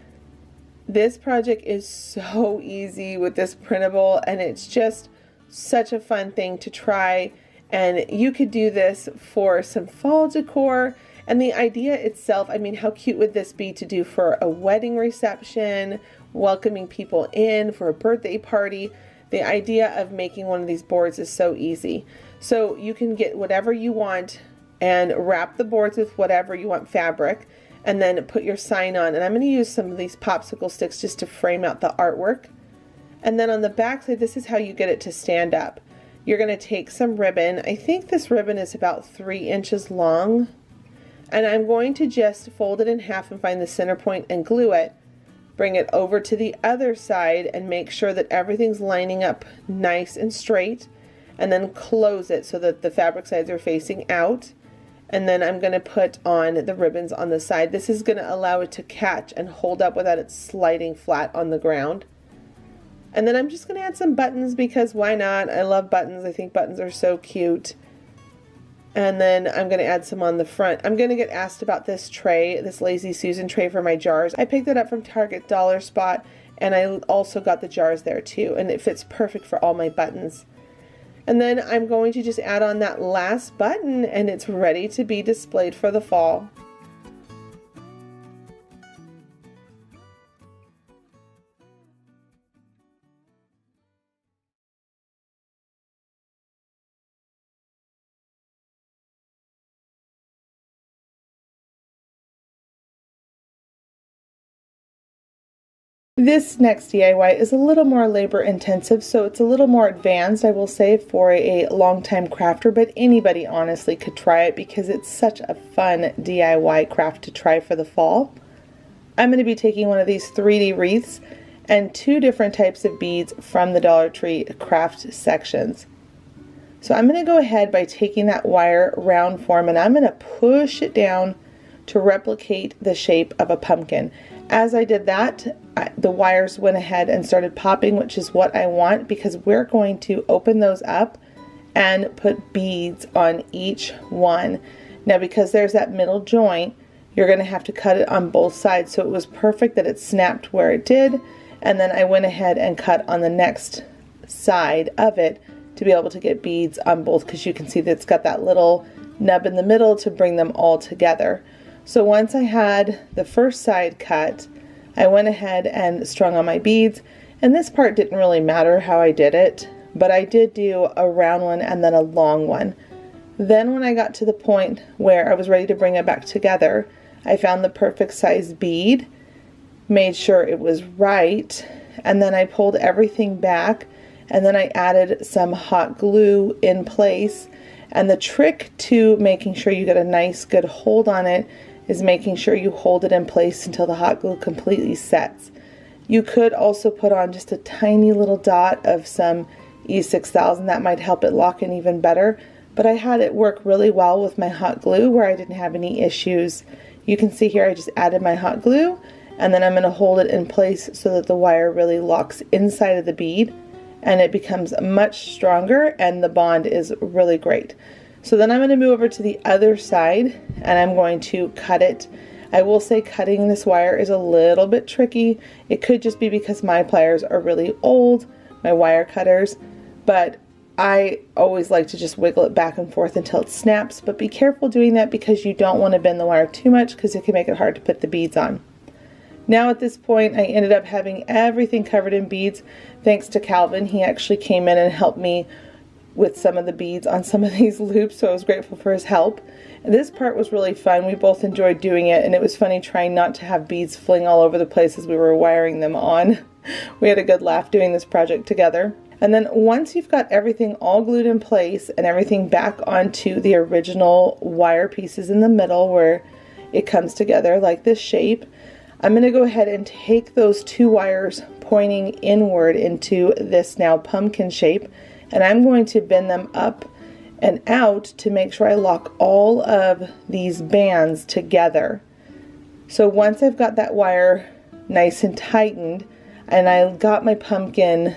This project is so easy with this printable, and it's just such a fun thing to try, and you could do this for some fall decor. And the idea itself, I mean, how cute would this be to do for a wedding reception, welcoming people in for a birthday party? The idea of making one of these boards is so easy. So you can get whatever you want and wrap the boards with whatever you want fabric, and then put your sign on. And I'm going to use some of these popsicle sticks just to frame out the artwork. And then on the back side, this is how you get it to stand up. You're going to take some ribbon. I think this ribbon is about 3 inches long. And I'm going to just fold it in half and find the center point and glue it. Bring it over to the other side and make sure that everything's lining up nice and straight. And then close it so that the fabric sides are facing out. And then I'm going to put on the ribbons on the side. This is going to allow it to catch and hold up without it sliding flat on the ground. And then I'm just going to add some buttons because why not? I love buttons. I think buttons are so cute. And then I'm going to add some on the front. I'm going to get asked about this tray, this Lazy Susan tray for my jars. I picked it up from Target Dollar Spot, and I also got the jars there too, and it fits perfect for all my buttons. And then I'm going to just add on that last button, and it's ready to be displayed for the fall. This next DIY is a little more labor intensive, so it's a little more advanced, I will say, for a longtime crafter, but anybody honestly could try it because it's such a fun DIY craft to try for the fall. I'm going to be taking one of these 3D wreaths and 2 different types of beads from the Dollar Tree craft sections. So I'm going to go ahead by taking that wire round form and I'm going to push it down to replicate the shape of a pumpkin. As I did that, the wires went ahead and started popping, which is what I want because we're going to open those up and put beads on each one. Now because there's that middle joint, you're going to have to cut it on both sides, so it was perfect that it snapped where it did, and then I went ahead and cut on the next side of it to be able to get beads on both, because you can see that it's got that little nub in the middle to bring them all together. So once I had the first side cut, I went ahead and strung on my beads, and this part didn't really matter how I did it, but I did do a round one and then a long one. Then when I got to the point where I was ready to bring it back together, I found the perfect size bead, made sure it was right, and then I pulled everything back, and then I added some hot glue in place. And the trick to making sure you get a nice good hold on it is making sure you hold it in place until the hot glue completely sets. You could also put on just a tiny little dot of some E6000, that might help it lock in even better, but I had it work really well with my hot glue where I didn't have any issues. You can see here I just added my hot glue, and then I'm going to hold it in place so that the wire really locks inside of the bead and it becomes much stronger and the bond is really great. So then I'm going to move over to the other side and I'm going to cut it. I will say cutting this wire is a little bit tricky. It could just be because my pliers are really old, my wire cutters, but I always like to just wiggle it back and forth until it snaps, but be careful doing that because you don't want to bend the wire too much because it can make it hard to put the beads on. Now at this point I ended up having everything covered in beads thanks to Calvin. He actually came in and helped me with some of the beads on some of these loops, so I was grateful for his help. And this part was really fun. We both enjoyed doing it, and it was funny trying not to have beads fling all over the place as we were wiring them on. We had a good laugh doing this project together. And then once you've got everything all glued in place and everything back onto the original wire pieces in the middle where it comes together like this shape, I'm going to go ahead and take those 2 wires pointing inward into this now pumpkin shape, and I'm going to bend them up and out to make sure I lock all of these bands together. So once I've got that wire nice and tightened and I got my pumpkin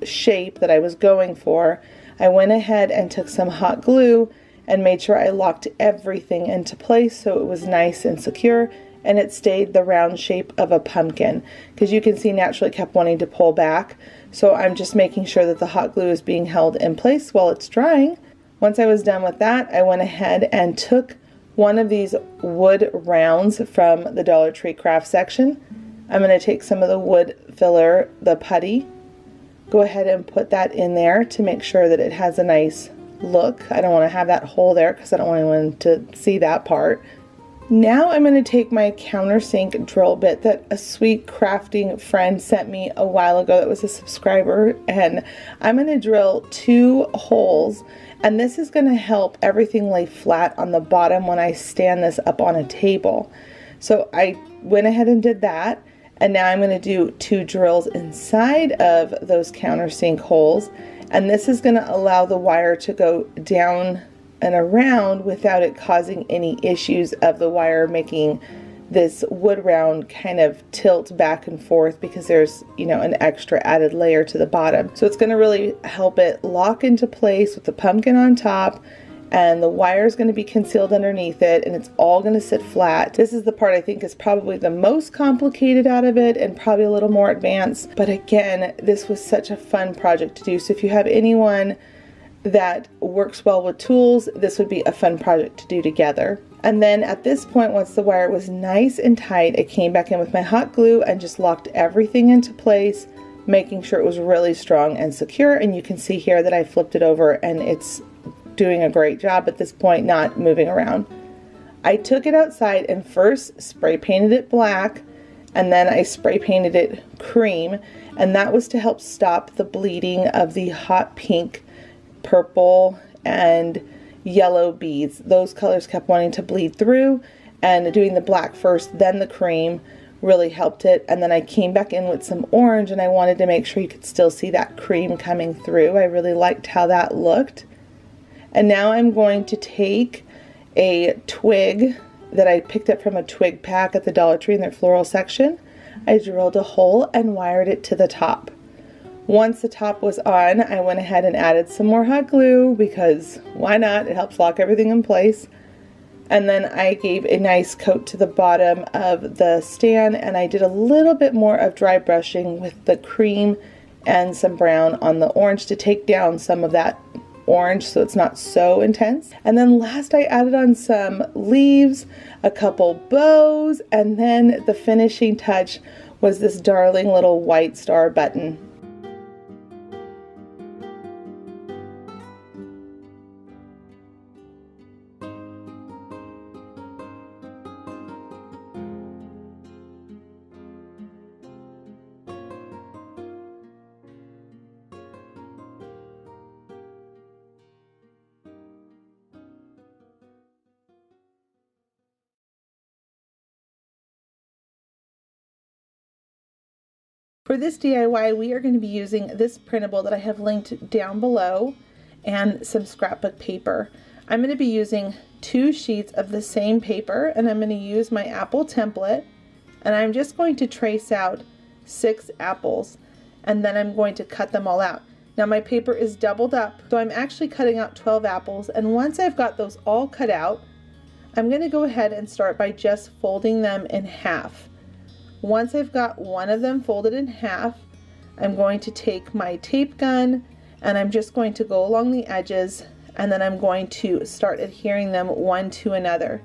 shape that I was going for, I went ahead and took some hot glue and made sure I locked everything into place so it was nice and secure and it stayed the round shape of a pumpkin, because you can see naturally kept wanting to pull back. So I'm just making sure that the hot glue is being held in place while it's drying. Once I was done with that, I went ahead and took one of these wood rounds from the Dollar Tree craft section. I'm going to take some of the wood filler, the putty, go ahead and put that in there to make sure that it has a nice look. I don't want to have that hole there because I don't want anyone to see that part. Now I'm going to take my countersink drill bit that a sweet crafting friend sent me a while ago that was a subscriber, and I'm going to drill 2 holes, and this is going to help everything lay flat on the bottom when I stand this up on a table. So I went ahead and did that, and now I'm going to do 2 drills inside of those countersink holes, and this is going to allow the wire to go down and around without it causing any issues of the wire making this wood round kind of tilt back and forth, because there's, you know, an extra added layer to the bottom. So it's going to really help it lock into place with the pumpkin on top, and the wire is going to be concealed underneath it, and it's all going to sit flat. This is the part I think is probably the most complicated out of it and probably a little more advanced, but again, this was such a fun project to do. So if you have anyone that works well with tools, this would be a fun project to do together. And then at this point, once the wire was nice and tight, I came back in with my hot glue and just locked everything into place, making sure it was really strong and secure. And you can see here that I flipped it over and it's doing a great job at this point, not moving around. I took it outside and first spray painted it black, and then I spray painted it cream, and that was to help stop the bleeding of the hot pink, purple, and yellow beads. Those colors kept wanting to bleed through, and doing the black first, then the cream really helped it. And then I came back in with some orange, and I wanted to make sure you could still see that cream coming through. I really liked how that looked. And now I'm going to take a twig that I picked up from a twig pack at the Dollar Tree in their floral section. I drilled a hole and wired it to the top. Once the top was on, I went ahead and added some more hot glue, because why not? It helps lock everything in place. And then I gave a nice coat to the bottom of the stand, and I did a little bit more of dry brushing with the cream and some brown on the orange to take down some of that orange so it's not so intense. And then last I added on some leaves, a couple bows, and then the finishing touch was this darling little white star button. For this DIY, we are going to be using this printable that I have linked down below and some scrapbook paper. I'm going to be using 2 sheets of the same paper, and I'm going to use my apple template, and I'm just going to trace out 6 apples, and then I'm going to cut them all out. Now my paper is doubled up, so I'm actually cutting out 12 apples, and once I've got those all cut out, I'm going to go ahead and start by just folding them in half. Once I've got one of them folded in half, I'm going to take my tape gun and I'm just going to go along the edges, and then I'm going to start adhering them one to another.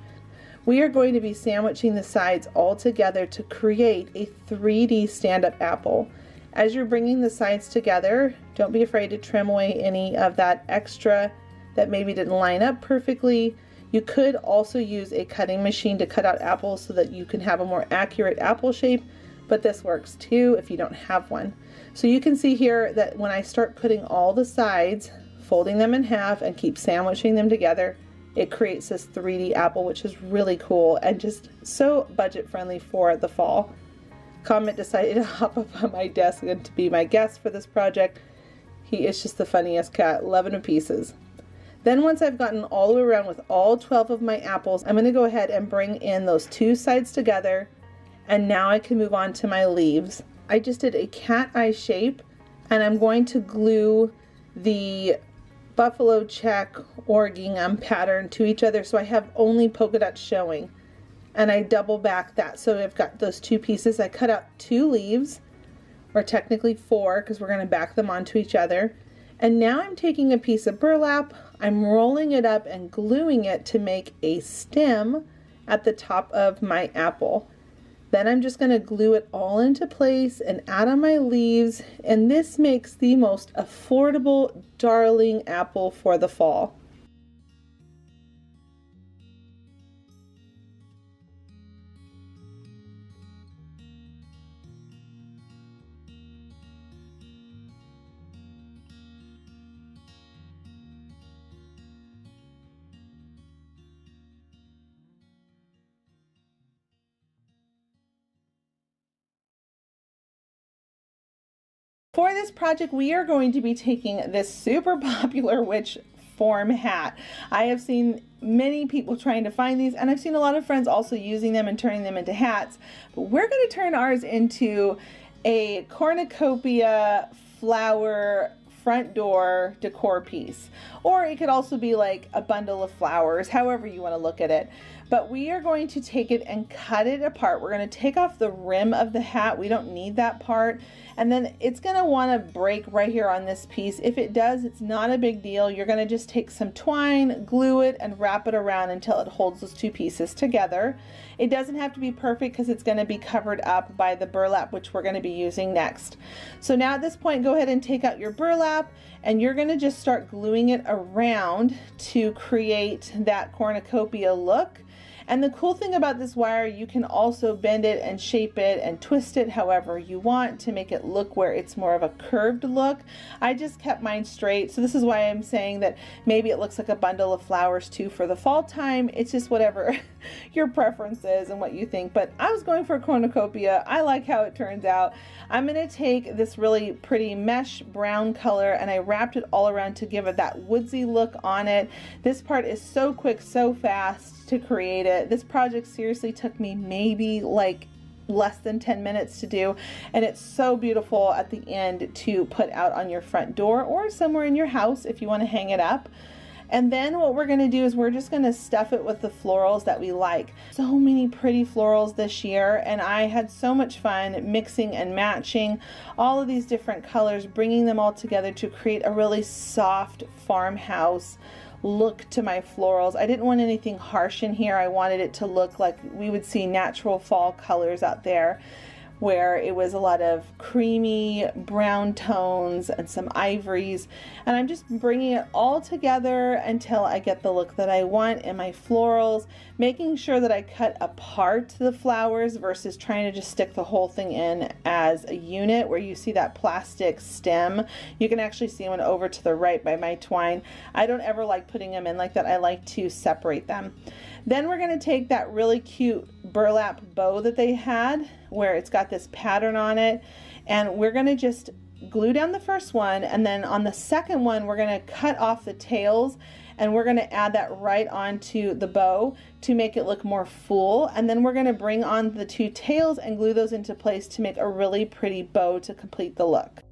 We are going to be sandwiching the sides all together to create a 3D stand-up apple. As you're bringing the sides together, don't be afraid to trim away any of that extra that maybe didn't line up perfectly. You could also use a cutting machine to cut out apples so that you can have a more accurate apple shape, but this works too if you don't have one. So you can see here that when I start putting all the sides, folding them in half and keep sandwiching them together, it creates this 3D apple, which is really cool and just so budget friendly for the fall. Comet decided to hop up on my desk and to be my guest for this project. He is just the funniest cat, loving him to pieces. Then once I've gotten all the way around with all 12 of my apples, I'm going to go ahead and bring in those 2 sides together, and now I can move on to my leaves. I just did a cat eye shape, and I'm going to glue the buffalo check or gingham pattern to each other so I have only polka dots showing, and I double back that so I've got those 2 pieces. I cut out 2 leaves, or technically 4 because we're going to back them onto each other. And now I'm taking a piece of burlap, I'm rolling it up and gluing it to make a stem at the top of my apple. Then I'm just going to glue it all into place and add on my leaves, and this makes the most affordable, darling apple for the fall. For this project, we are going to be taking this super popular witch form hat. I have seen many people trying to find these, and I've seen a lot of friends also using them and turning them into hats. But we're going to turn ours into a cornucopia flower front door decor piece. Or it could also be like a bundle of flowers, however you want to look at it. But we are going to take it and cut it apart. We're going to take off the rim of the hat. We don't need that part. And then it's going to want to break right here on this piece. If it does, it's not a big deal. You're going to just take some twine, glue it, and wrap it around until it holds those 2 pieces together. It doesn't have to be perfect because it's going to be covered up by the burlap, which we're going to be using next. So now at this point, go ahead and take out your burlap, and you're going to just start gluing it around to create that cornucopia look. And the cool thing about this wire, you can also bend it and shape it and twist it however you want to make it look where it's more of a curved look. I just kept mine straight, so this is why I'm saying that maybe it looks like a bundle of flowers too for the fall time. It's just whatever your preference is and what you think, but I was going for a cornucopia. I like how it turns out. I'm going to take this really pretty mesh brown color and I wrapped it all around to give it that woodsy look on it. This part is so quick, so fast to create it. This project seriously took me maybe like less than 10 minutes to do, and it's so beautiful at the end to put out on your front door or somewhere in your house if you want to hang it up. And then what we're going to do is we're just going to stuff it with the florals that we like. So many pretty florals this year, and I had so much fun mixing and matching all of these different colors, bringing them all together to create a really soft farmhouse look to my florals. I didn't want anything harsh in here. I wanted it to look like we would see natural fall colors out there, where it was a lot of creamy brown tones and some ivories, and I'm just bringing it all together until I get the look that I want in my florals, making sure that I cut apart the flowers versus trying to just stick the whole thing in as a unit where you see that plastic stem. You can actually see one over to the right by my twine. I don't ever like putting them in like that. I like to separate them. Then we're going to take that really cute burlap bow that they had where it's got this pattern on it, and we're going to just glue down the first one, and then on the second one we're going to cut off the tails and we're going to add that right onto the bow to make it look more full, and then we're going to bring on the two tails and glue those into place to make a really pretty bow to complete the look.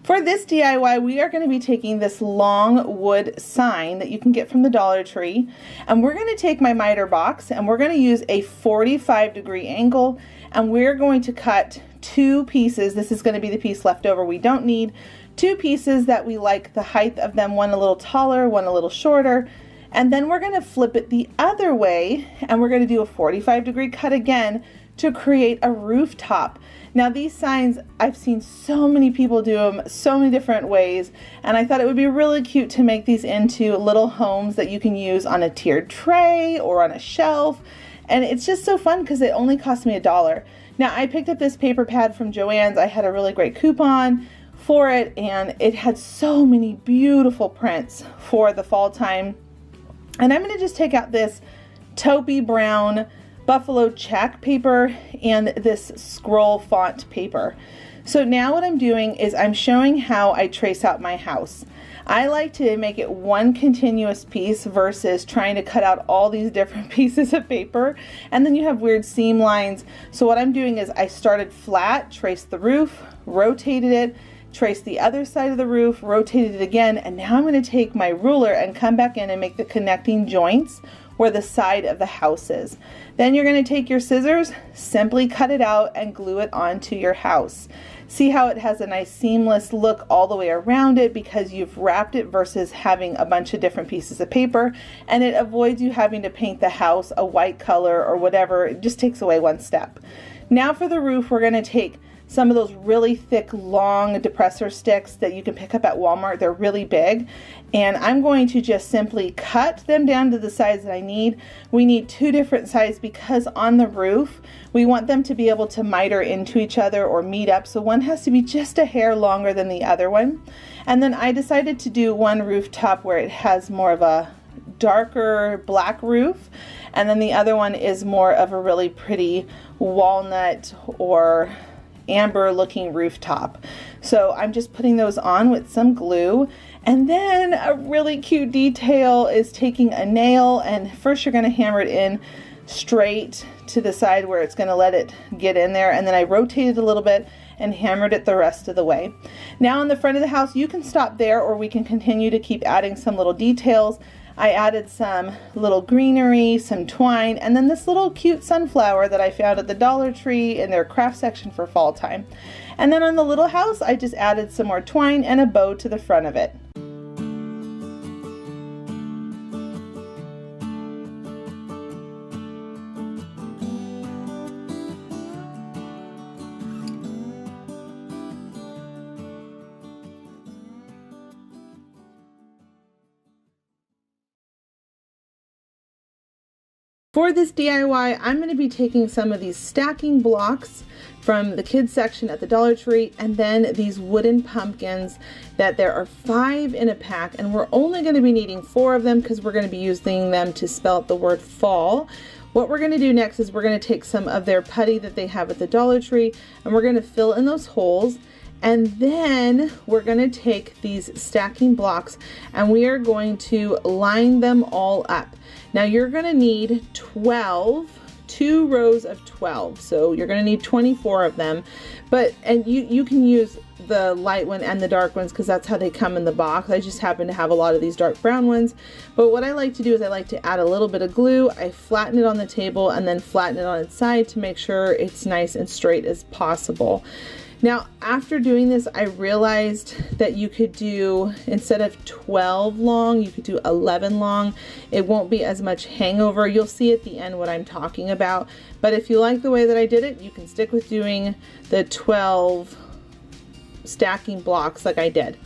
For this DIY, we are going to be taking this long wood sign that you can get from the Dollar Tree, and we're going to take my miter box and we're going to use a 45-degree angle, and we're going to cut two pieces. This is going to be the piece left over we don't need. Two pieces that we like the height of them, one a little taller, one a little shorter, and then we're going to flip it the other way and we're going to do a 45-degree cut again to create a rooftop. Now these signs, I've seen so many people do them so many different ways, and I thought it would be really cute to make these into little homes that you can use on a tiered tray or on a shelf, and it's just so fun because it only cost me $1. Now I picked up this paper pad from Joann's. I had a really great coupon for it, and it had so many beautiful prints for the fall time. And I'm going to just take out this taupey brown buffalo check paper and this scroll font paper. So now what I'm doing is I'm showing how I trace out my house. I like to make it one continuous piece versus trying to cut out all these different pieces of paper, and then you have weird seam lines. So what I'm doing is I started flat, traced the roof, rotated it, traced the other side of the roof, rotated it again, and now I'm going to take my ruler and come back in and make the connecting joints where the side of the house is. Then you're going to take your scissors, simply cut it out and glue it onto your house. See how it has a nice seamless look all the way around it because you've wrapped it versus having a bunch of different pieces of paper, and it avoids you having to paint the house a white color or whatever. It just takes away one step. Now for the roof, we're going to take some of those really thick, long Depressor sticks that you can pick up at Walmart. They're really big. And I'm going to just simply cut them down to the size that I need. We need two different sizes because on the roof, we want them to be able to miter into each other or meet up. So one has to be just a hair longer than the other one. And then I decided to do one rooftop where it has more of a darker black roof, and then the other one is more of a really pretty walnut or amber looking rooftop. So I'm just putting those on with some glue, and then a really cute detail is taking a nail, and first you're going to hammer it in straight to the side where it's going to let it get in there, and then I rotated a little bit and hammered it the rest of the way. Now on the front of the house, you can stop there or we can continue to keep adding some little details. I added some little greenery, some twine, and then this little cute sunflower that I found at the Dollar Tree in their craft section for fall time. And then on the little house, I just added some more twine and a bow to the front of it. For this DIY, I'm going to be taking some of these stacking blocks from the kids section at the Dollar Tree, and then these wooden pumpkins that there are 5 in a pack, and we're only going to be needing 4 of them because we're going to be using them to spell out the word fall. What we're going to do next is we're going to take some of their putty that they have at the Dollar Tree, and we're going to fill in those holes. And then we're going to take these stacking blocks and we are going to line them all up. Now you're going to need 2 rows of 12. So you're going to need 24 of them. And you can use the light one and the dark ones because that's how they come in the box. I just happen to have a lot of these dark brown ones. But what I like to do is I like to add a little bit of glue. I flatten it on the table and then flatten it on its side to make sure it's nice and straight as possible. Now, after doing this, I realized that you could do, instead of 12 long, you could do 11 long. It won't be as much hangover. You'll see at the end what I'm talking about. But if you like the way that I did it, you can stick with doing the 12 stacking blocks like I did.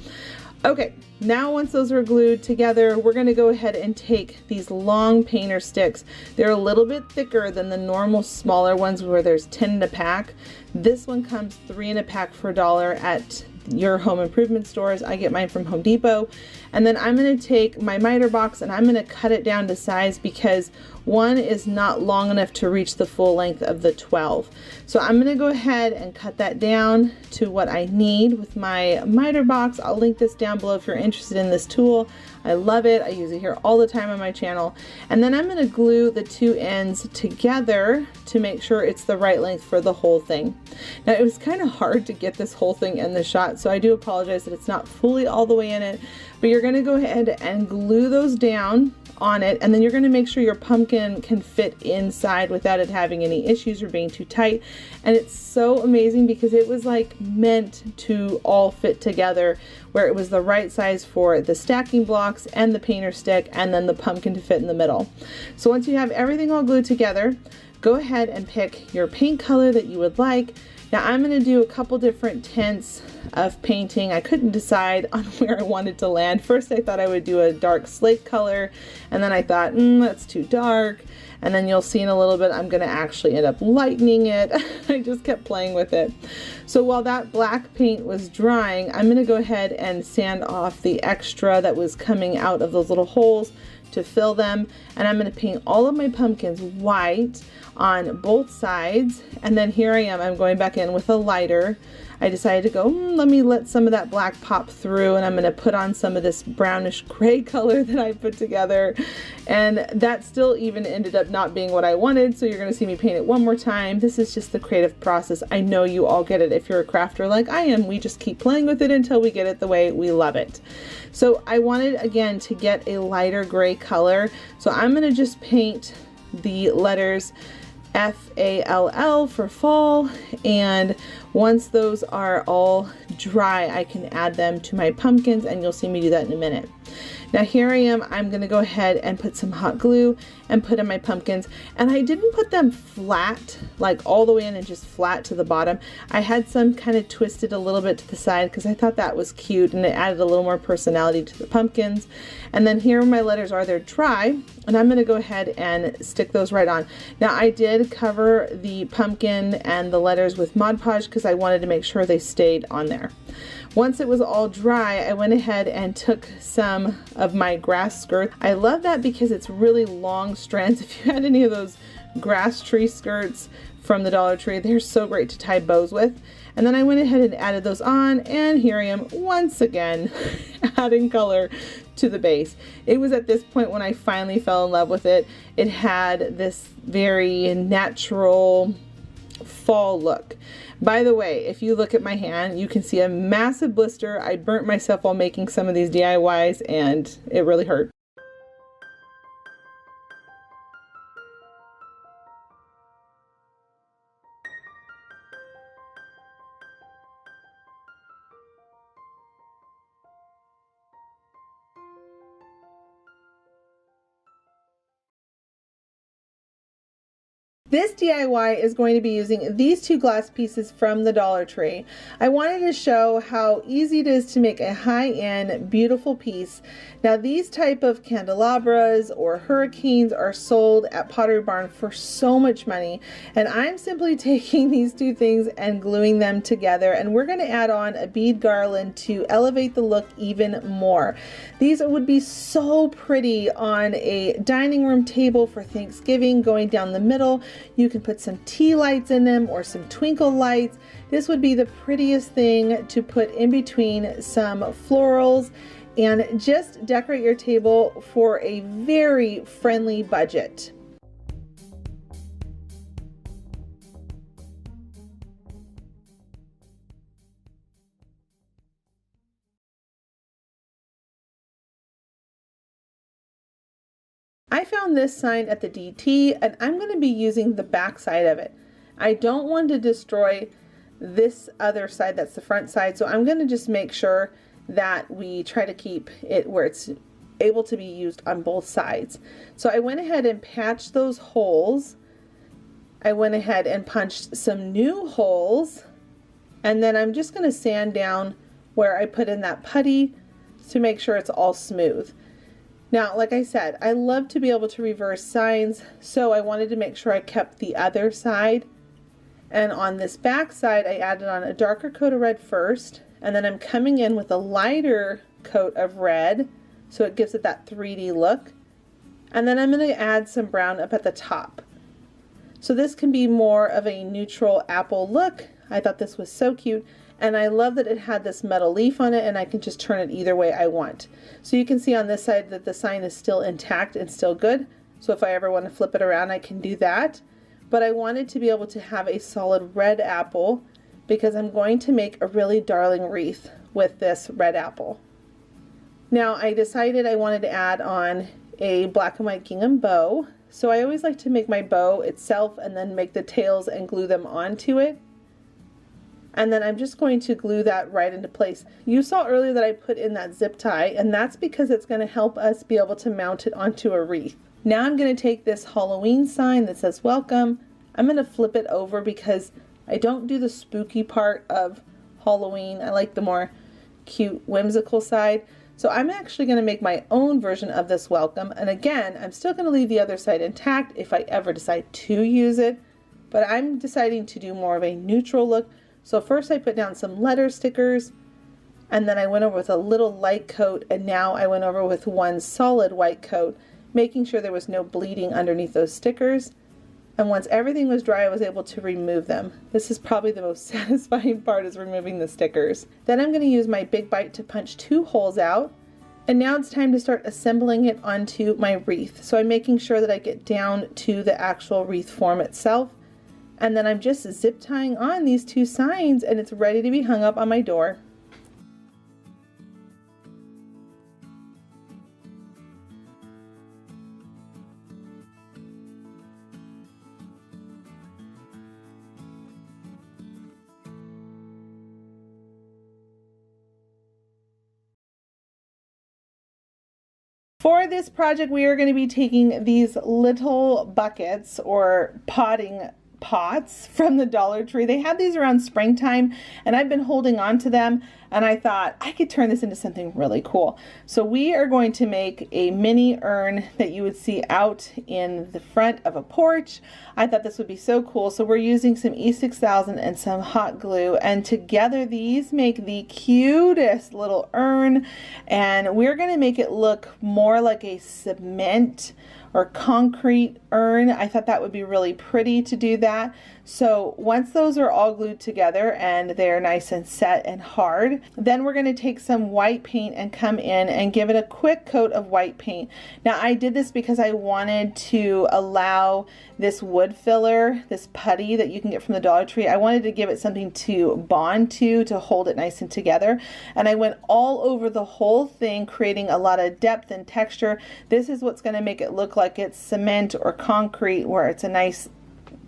Okay, now once those are glued together, we're going to go ahead and take these long painter sticks. They're a little bit thicker than the normal smaller ones where there's 10 in a pack. This one comes 3 in a pack for $1 at your home improvement stores. I get mine from Home Depot. And then I'm going to take my miter box and I'm going to cut it down to size because one is not long enough to reach the full length of the 12. So I'm going to go ahead and cut that down to what I need with my miter box. I'll link this down below if you're interested in this tool. I love it. I use it here all the time on my channel. And then I'm going to glue the 2 ends together to make sure it's the right length for the whole thing. Now it was kind of hard to get this whole thing in the shot, so I do apologize that it's not fully all the way in it, but you're going to go ahead and glue those down on it, and then you're going to make sure your pumpkin can fit inside without it having any issues or being too tight. And it's so amazing because it was like meant to all fit together, where it was the right size for the stacking blocks and the painter stick and then the pumpkin to fit in the middle. So once you have everything all glued together, go ahead and pick your paint color that you would like. Now I'm going to do a couple different tints of painting. I couldn't decide on where I wanted to land. First I thought I would do a dark slate color, and then I thought, that's too dark. And then you'll see in a little bit I'm going to actually end up lightening it. I just kept playing with it. So while that black paint was drying, I'm going to go ahead and sand off the extra that was coming out of those little holes to fill them, and I'm going to paint all of my pumpkins white on both sides. And then here I am, I'm going back in with a lighter. I decided to go, let me let some of that black pop through, and I'm going to put on some of this brownish gray color that I put together. And that still even ended up not being what I wanted, so you're going to see me paint it one more time. This is just the creative process. I know you all get it if you're a crafter like I am. We just keep playing with it until we get it the way we love it. So I wanted, again, to get a lighter gray color, so I'm going to just paint the letters F-A-L-L for fall, and once those are all dry I can add them to my pumpkins, and you'll see me do that in a minute. Now here I am, I'm going to go ahead and put some hot glue and put in my pumpkins, and I didn't put them flat, like all the way in and just flat to the bottom. I had some kind of twisted a little bit to the side because I thought that was cute and it added a little more personality to the pumpkins. And then here my letters are, they're dry, and I'm going to go ahead and stick those right on. Now I did cover the pumpkin and the letters with Mod Podge because I wanted to make sure they stayed on there. Once it was all dry, I went ahead and took some of my grass skirt. I love that because it's really long strands. If you had any of those grass tree skirts from the Dollar Tree, they're so great to tie bows with. And then I went ahead and added those on, and here I am once again adding color to the base. It was at this point when I finally fell in love with it. It had this very natural fall look. By the way, if you look at my hand, you can see a massive blister. I burnt myself while making some of these DIYs, and it really hurt. This DIY is going to be using these two glass pieces from the Dollar Tree. I wanted to show how easy it is to make a high-end, beautiful piece. Now these type of candelabras or hurricanes are sold at Pottery Barn for so much money, and I'm simply taking these two things and gluing them together, and we're going to add on a bead garland to elevate the look even more. These would be so pretty on a dining room table for Thanksgiving, going down the middle. You can put some tea lights in them or some twinkle lights. This would be the prettiest thing to put in between some florals and just decorate your table for a very friendly budget. I found this sign at the DT, and I'm going to be using the back side of it. I don't want to destroy this other side, that's the front side, so I'm going to just make sure that we try to keep it where it's able to be used on both sides. So I went ahead and patched those holes. I went ahead and punched some new holes, and then I'm just going to sand down where I put in that putty to make sure it's all smooth. Now, like I said, I love to be able to reverse signs, so I wanted to make sure I kept the other side. And on this back side, I added on a darker coat of red first, and then I'm coming in with a lighter coat of red, so it gives it that 3D look. And then I'm going to add some brown up at the top. So this can be more of a neutral apple look. I thought this was so cute. And I love that it had this metal leaf on it, and I can just turn it either way I want. So you can see on this side that the sign is still intact and still good. So if I ever want to flip it around, I can do that. But I wanted to be able to have a solid red apple because I'm going to make a really darling wreath with this red apple. Now I decided I wanted to add on a black and white gingham bow. So I always like to make my bow itself and then make the tails and glue them onto it. And then I'm just going to glue that right into place. You saw earlier that I put in that zip tie, and that's because it's going to help us be able to mount it onto a wreath. Now I'm going to take this Halloween sign that says welcome. I'm going to flip it over because I don't do the spooky part of Halloween. I like the more cute, whimsical side. So I'm actually going to make my own version of this welcome. And again, I'm still going to leave the other side intact if I ever decide to use it. But I'm deciding to do more of a neutral look. So first I put down some letter stickers, and then I went over with a little light coat, and now I went over with one solid white coat, making sure there was no bleeding underneath those stickers. And once everything was dry, I was able to remove them. This is probably the most satisfying part, is removing the stickers. Then I'm going to use my big bite to punch 2 holes out. And now it's time to start assembling it onto my wreath. So I'm making sure that I get down to the actual wreath form itself. And then I'm just zip tying on these 2 signs, and it's ready to be hung up on my door. For this project, we are going to be taking these little buckets or potting pots from the Dollar Tree. They had these around springtime, and I've been holding on to them, and I thought I could turn this into something really cool. So we are going to make a mini urn that you would see out in the front of a porch. I thought this would be so cool. So we're using some E6000 and some hot glue, and together these make the cutest little urn, and we're going to make it look more like a cement or concrete urn. I thought that would be really pretty to do that. So once those are all glued together and they're nice and set and hard, then we're going to take some white paint and come in and give it a quick coat of white paint. Now I did this because I wanted to allow this wood filler, this putty that you can get from the Dollar Tree, I wanted to give it something to bond to hold it nice and together. And I went all over the whole thing, creating a lot of depth and texture. This is what's going to make it look like it's cement or concrete, where it's a nice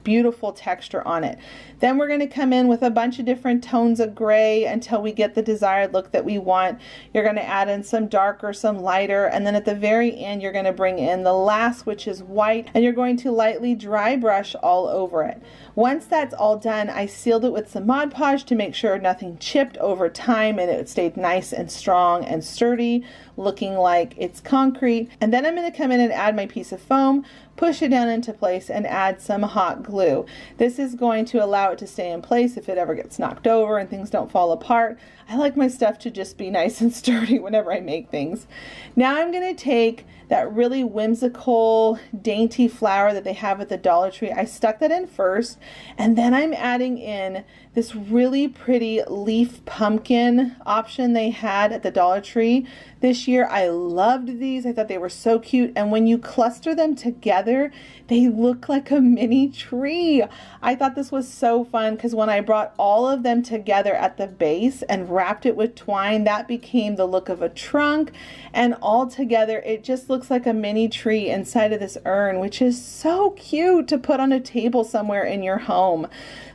beautiful texture on it. Then we're going to come in with a bunch of different tones of gray until we get the desired look that we want. You're going to add in some darker, some lighter, and then at the very end you're going to bring in the last, which is white, and you're going to lightly dry brush all over it. Once that's all done, I sealed it with some Mod Podge to make sure nothing chipped over time and it stayed nice and strong and sturdy, looking like it's concrete. And then I'm going to come in and add my piece of foam, push it down into place, and add some hot glue. This is going to allow it to stay in place if it ever gets knocked over and things don't fall apart. I like my stuff to just be nice and sturdy whenever I make things. Now I'm going to take that really whimsical, dainty flower that they have at the Dollar Tree. I stuck that in first, and then I'm adding in this really pretty leaf pumpkin option they had at the Dollar Tree this year. I loved these. I thought they were so cute, and when you cluster them together, they look like a mini tree. I thought this was so fun because when I brought all of them together at the base and wrapped it with twine, that became the look of a trunk, and all together it just looks like a mini tree inside of this urn, which is so cute to put on a table somewhere in your home.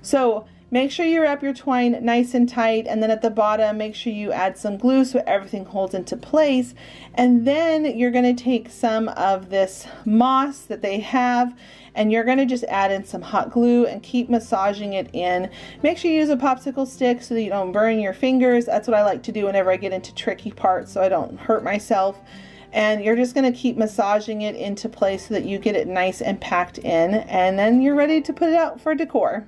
So make sure you wrap your twine nice and tight, and then at the bottom make sure you add some glue so everything holds into place. And then you're going to take some of this moss that they have, and you're going to just add in some hot glue and keep massaging it in. Make sure you use a popsicle stick so that you don't burn your fingers. That's what I like to do whenever I get into tricky parts so I don't hurt myself. And you're just going to keep massaging it into place so that you get it nice and packed in, and then you're ready to put it out for decor.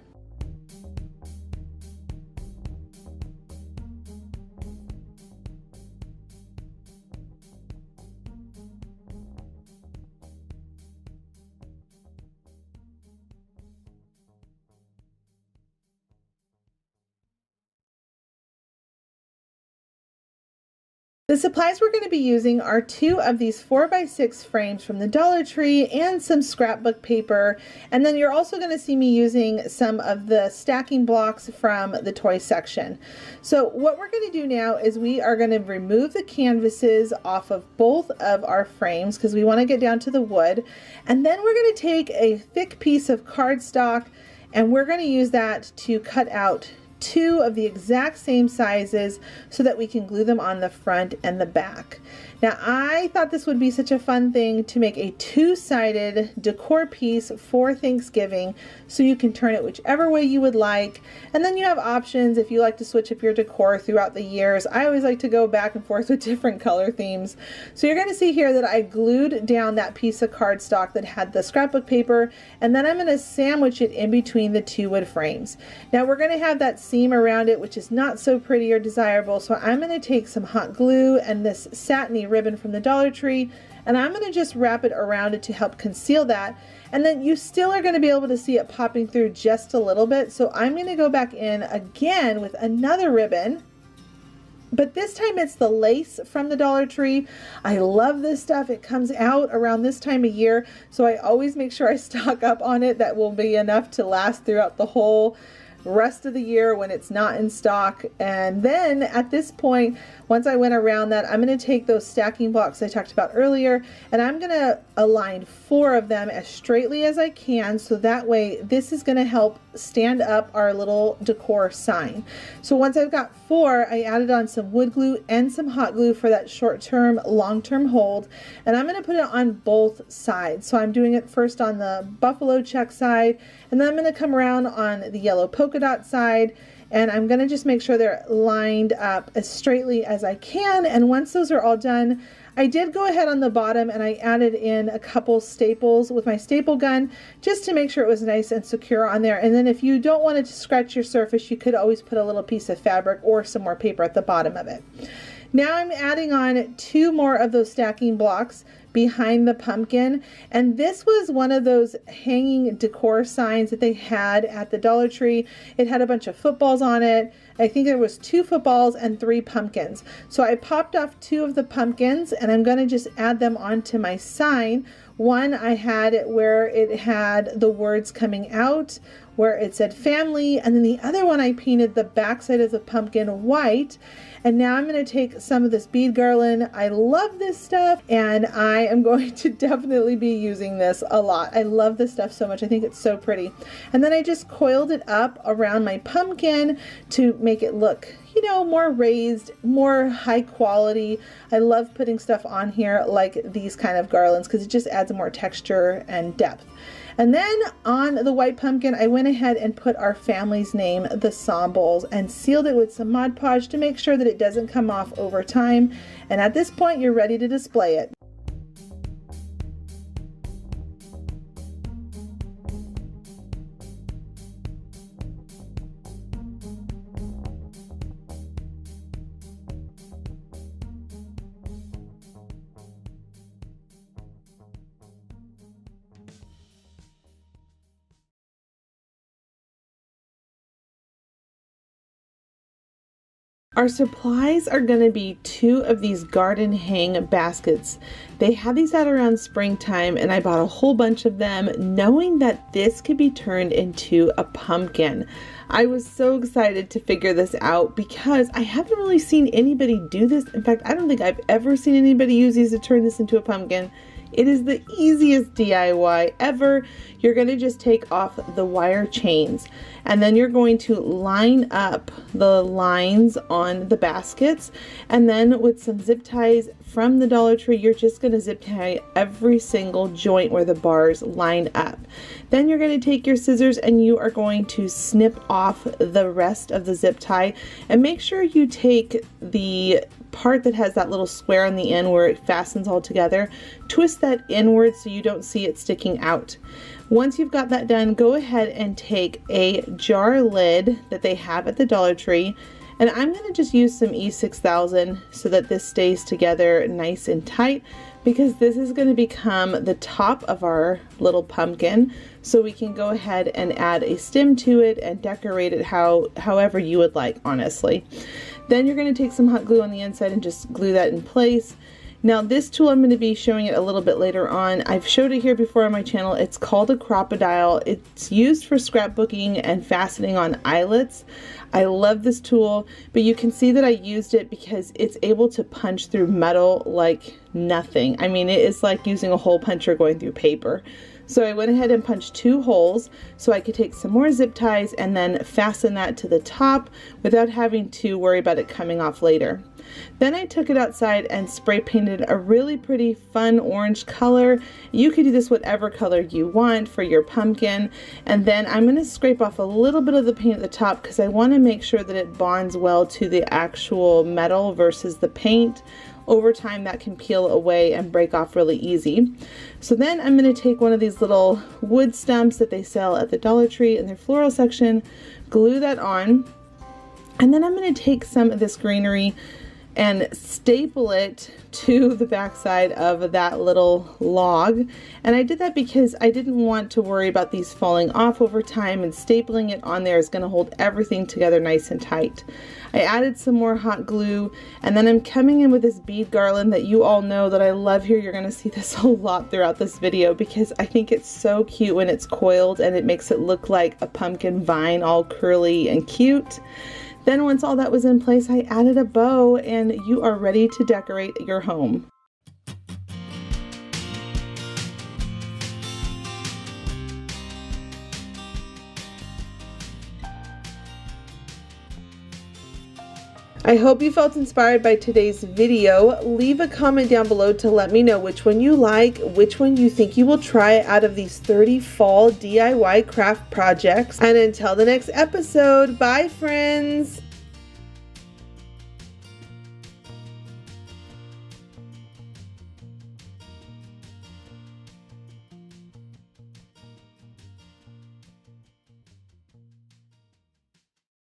The supplies we're going to be using are 2 of these 4x6 frames from the Dollar Tree and some scrapbook paper, and then you're also going to see me using some of the stacking blocks from the toy section. So what we're going to do now is we are going to remove the canvases off of both of our frames because we want to get down to the wood, and then we're going to take a thick piece of cardstock and we're going to use that to cut out 2 of the exact same sizes so that we can glue them on the front and the back. Now I thought this would be such a fun thing to make a 2-sided decor piece for Thanksgiving, so you can turn it whichever way you would like, and then you have options if you like to switch up your decor throughout the years. I always like to go back and forth with different color themes. So you're going to see here that I glued down that piece of cardstock that had the scrapbook paper, and then I'm going to sandwich it in between the 2 wood frames. Now we're going to have that seam around it, which is not so pretty or desirable, so I'm going to take some hot glue and this satiny ribbon from the Dollar Tree, and I'm going to just wrap it around it to help conceal that. And then you still are going to be able to see it popping through just a little bit, so I'm going to go back in again with another ribbon, but this time it's the lace from the Dollar Tree. I love this stuff. It comes out around this time of year, so I always make sure I stock up on it. That will be enough to last throughout the whole rest of the year when it's not in stock. And then at this point, once I went around that, I'm going to take those stacking blocks I talked about earlier, and I'm going to align 4 of them as straightly as I can, so that way this is going to help stand up our little decor sign. So once I've got 4, I added on some wood glue and some hot glue for that short-term, long-term hold, and I'm going to put it on both sides. So I'm doing it first on the buffalo check side, and then I'm going to come around on the yellow polka dot side, and I'm going to just make sure they're lined up as straightly as I can. And once those are all done, I did go ahead on the bottom and I added in a couple staples with my staple gun just to make sure it was nice and secure on there. And then if you don't want it to scratch your surface, you could always put a little piece of fabric or some more paper at the bottom of it. Now I'm adding on 2 more of those stacking blocks behind the pumpkin, and this was one of those hanging decor signs that they had at the Dollar Tree. It had a bunch of footballs on it. I think there was 2 footballs and 3 pumpkins. So I popped off 2 of the pumpkins, and I'm going to just add them onto my sign One I had where it had the words coming out, where it said family, and then the other one I painted the backside of the pumpkin white. And now I'm going to take some of this bead garland. I love this stuff, and I am going to definitely be using this a lot. I love this stuff so much. I think it's so pretty. And then I just coiled it up around my pumpkin to make it look, you know, more raised, more high quality. I love putting stuff on here like these kind of garlands because it just adds more texture and depth. And then on the white pumpkin, I went ahead and put our family's name, the Sonbouls, and sealed it with some Mod Podge to make sure that it doesn't come off over time. And at this point, you're ready to display it. Our supplies are going to be 2 of these garden hang baskets. They had these out around springtime, and I bought a whole bunch of them knowing that this could be turned into a pumpkin. I was so excited to figure this out because I haven't really seen anybody do this. In fact, I don't think I've ever seen anybody use these to turn this into a pumpkin. It is the easiest DIY ever. You're going to just take off the wire chains, and then you're going to line up the lines on the baskets, and then with some zip ties from the Dollar Tree, you're just going to zip tie every single joint where the bars line up. Then you're going to take your scissors and you are going to snip off the rest of the zip tie, and make sure you take the part that has that little square on the end where it fastens all together, twist that inward so you don't see it sticking out. Once you've got that done, go ahead and take a jar lid that they have at the Dollar Tree, and I'm going to just use some E6000 so that this stays together nice and tight, because this is going to become the top of our little pumpkin, so we can go ahead and add a stem to it and decorate it however you would like, honestly. Then you're going to take some hot glue on the inside and just glue that in place. Now this tool, I'm going to be showing it a little bit later on. I've showed it here before on my channel. It's called a Crop-A-Dile. It's used for scrapbooking and fastening on eyelets. I love this tool, but you can see that I used it because it's able to punch through metal like nothing. I mean, it is like using a hole puncher going through paper. So I went ahead and punched 2 holes so I could take some more zip ties and then fasten that to the top without having to worry about it coming off later. Then I took it outside and spray painted a really pretty fun orange color. You could do this whatever color you want for your pumpkin. And then I'm going to scrape off a little bit of the paint at the top because I want to make sure that it bonds well to the actual metal versus the paint. Over time that can peel away and break off really easy. So then I'm going to take one of these little wood stumps that they sell at the Dollar Tree in their floral section, glue that on, and then I'm going to take some of this greenery and staple it to the backside of that little log. And I did that because I didn't want to worry about these falling off over time, and stapling it on there is going to hold everything together nice and tight. I added some more hot glue, and then I'm coming in with this bead garland that you all know that I love here. You're going to see this a lot throughout this video because I think it's so cute when it's coiled and it makes it look like a pumpkin vine, all curly and cute. Then once all that was in place, I added a bow, and you are ready to decorate your home. I hope you felt inspired by today's video. Leave a comment down below to let me know which one you like, which one you think you will try out of these 30 fall DIY craft projects. And until the next episode, bye friends!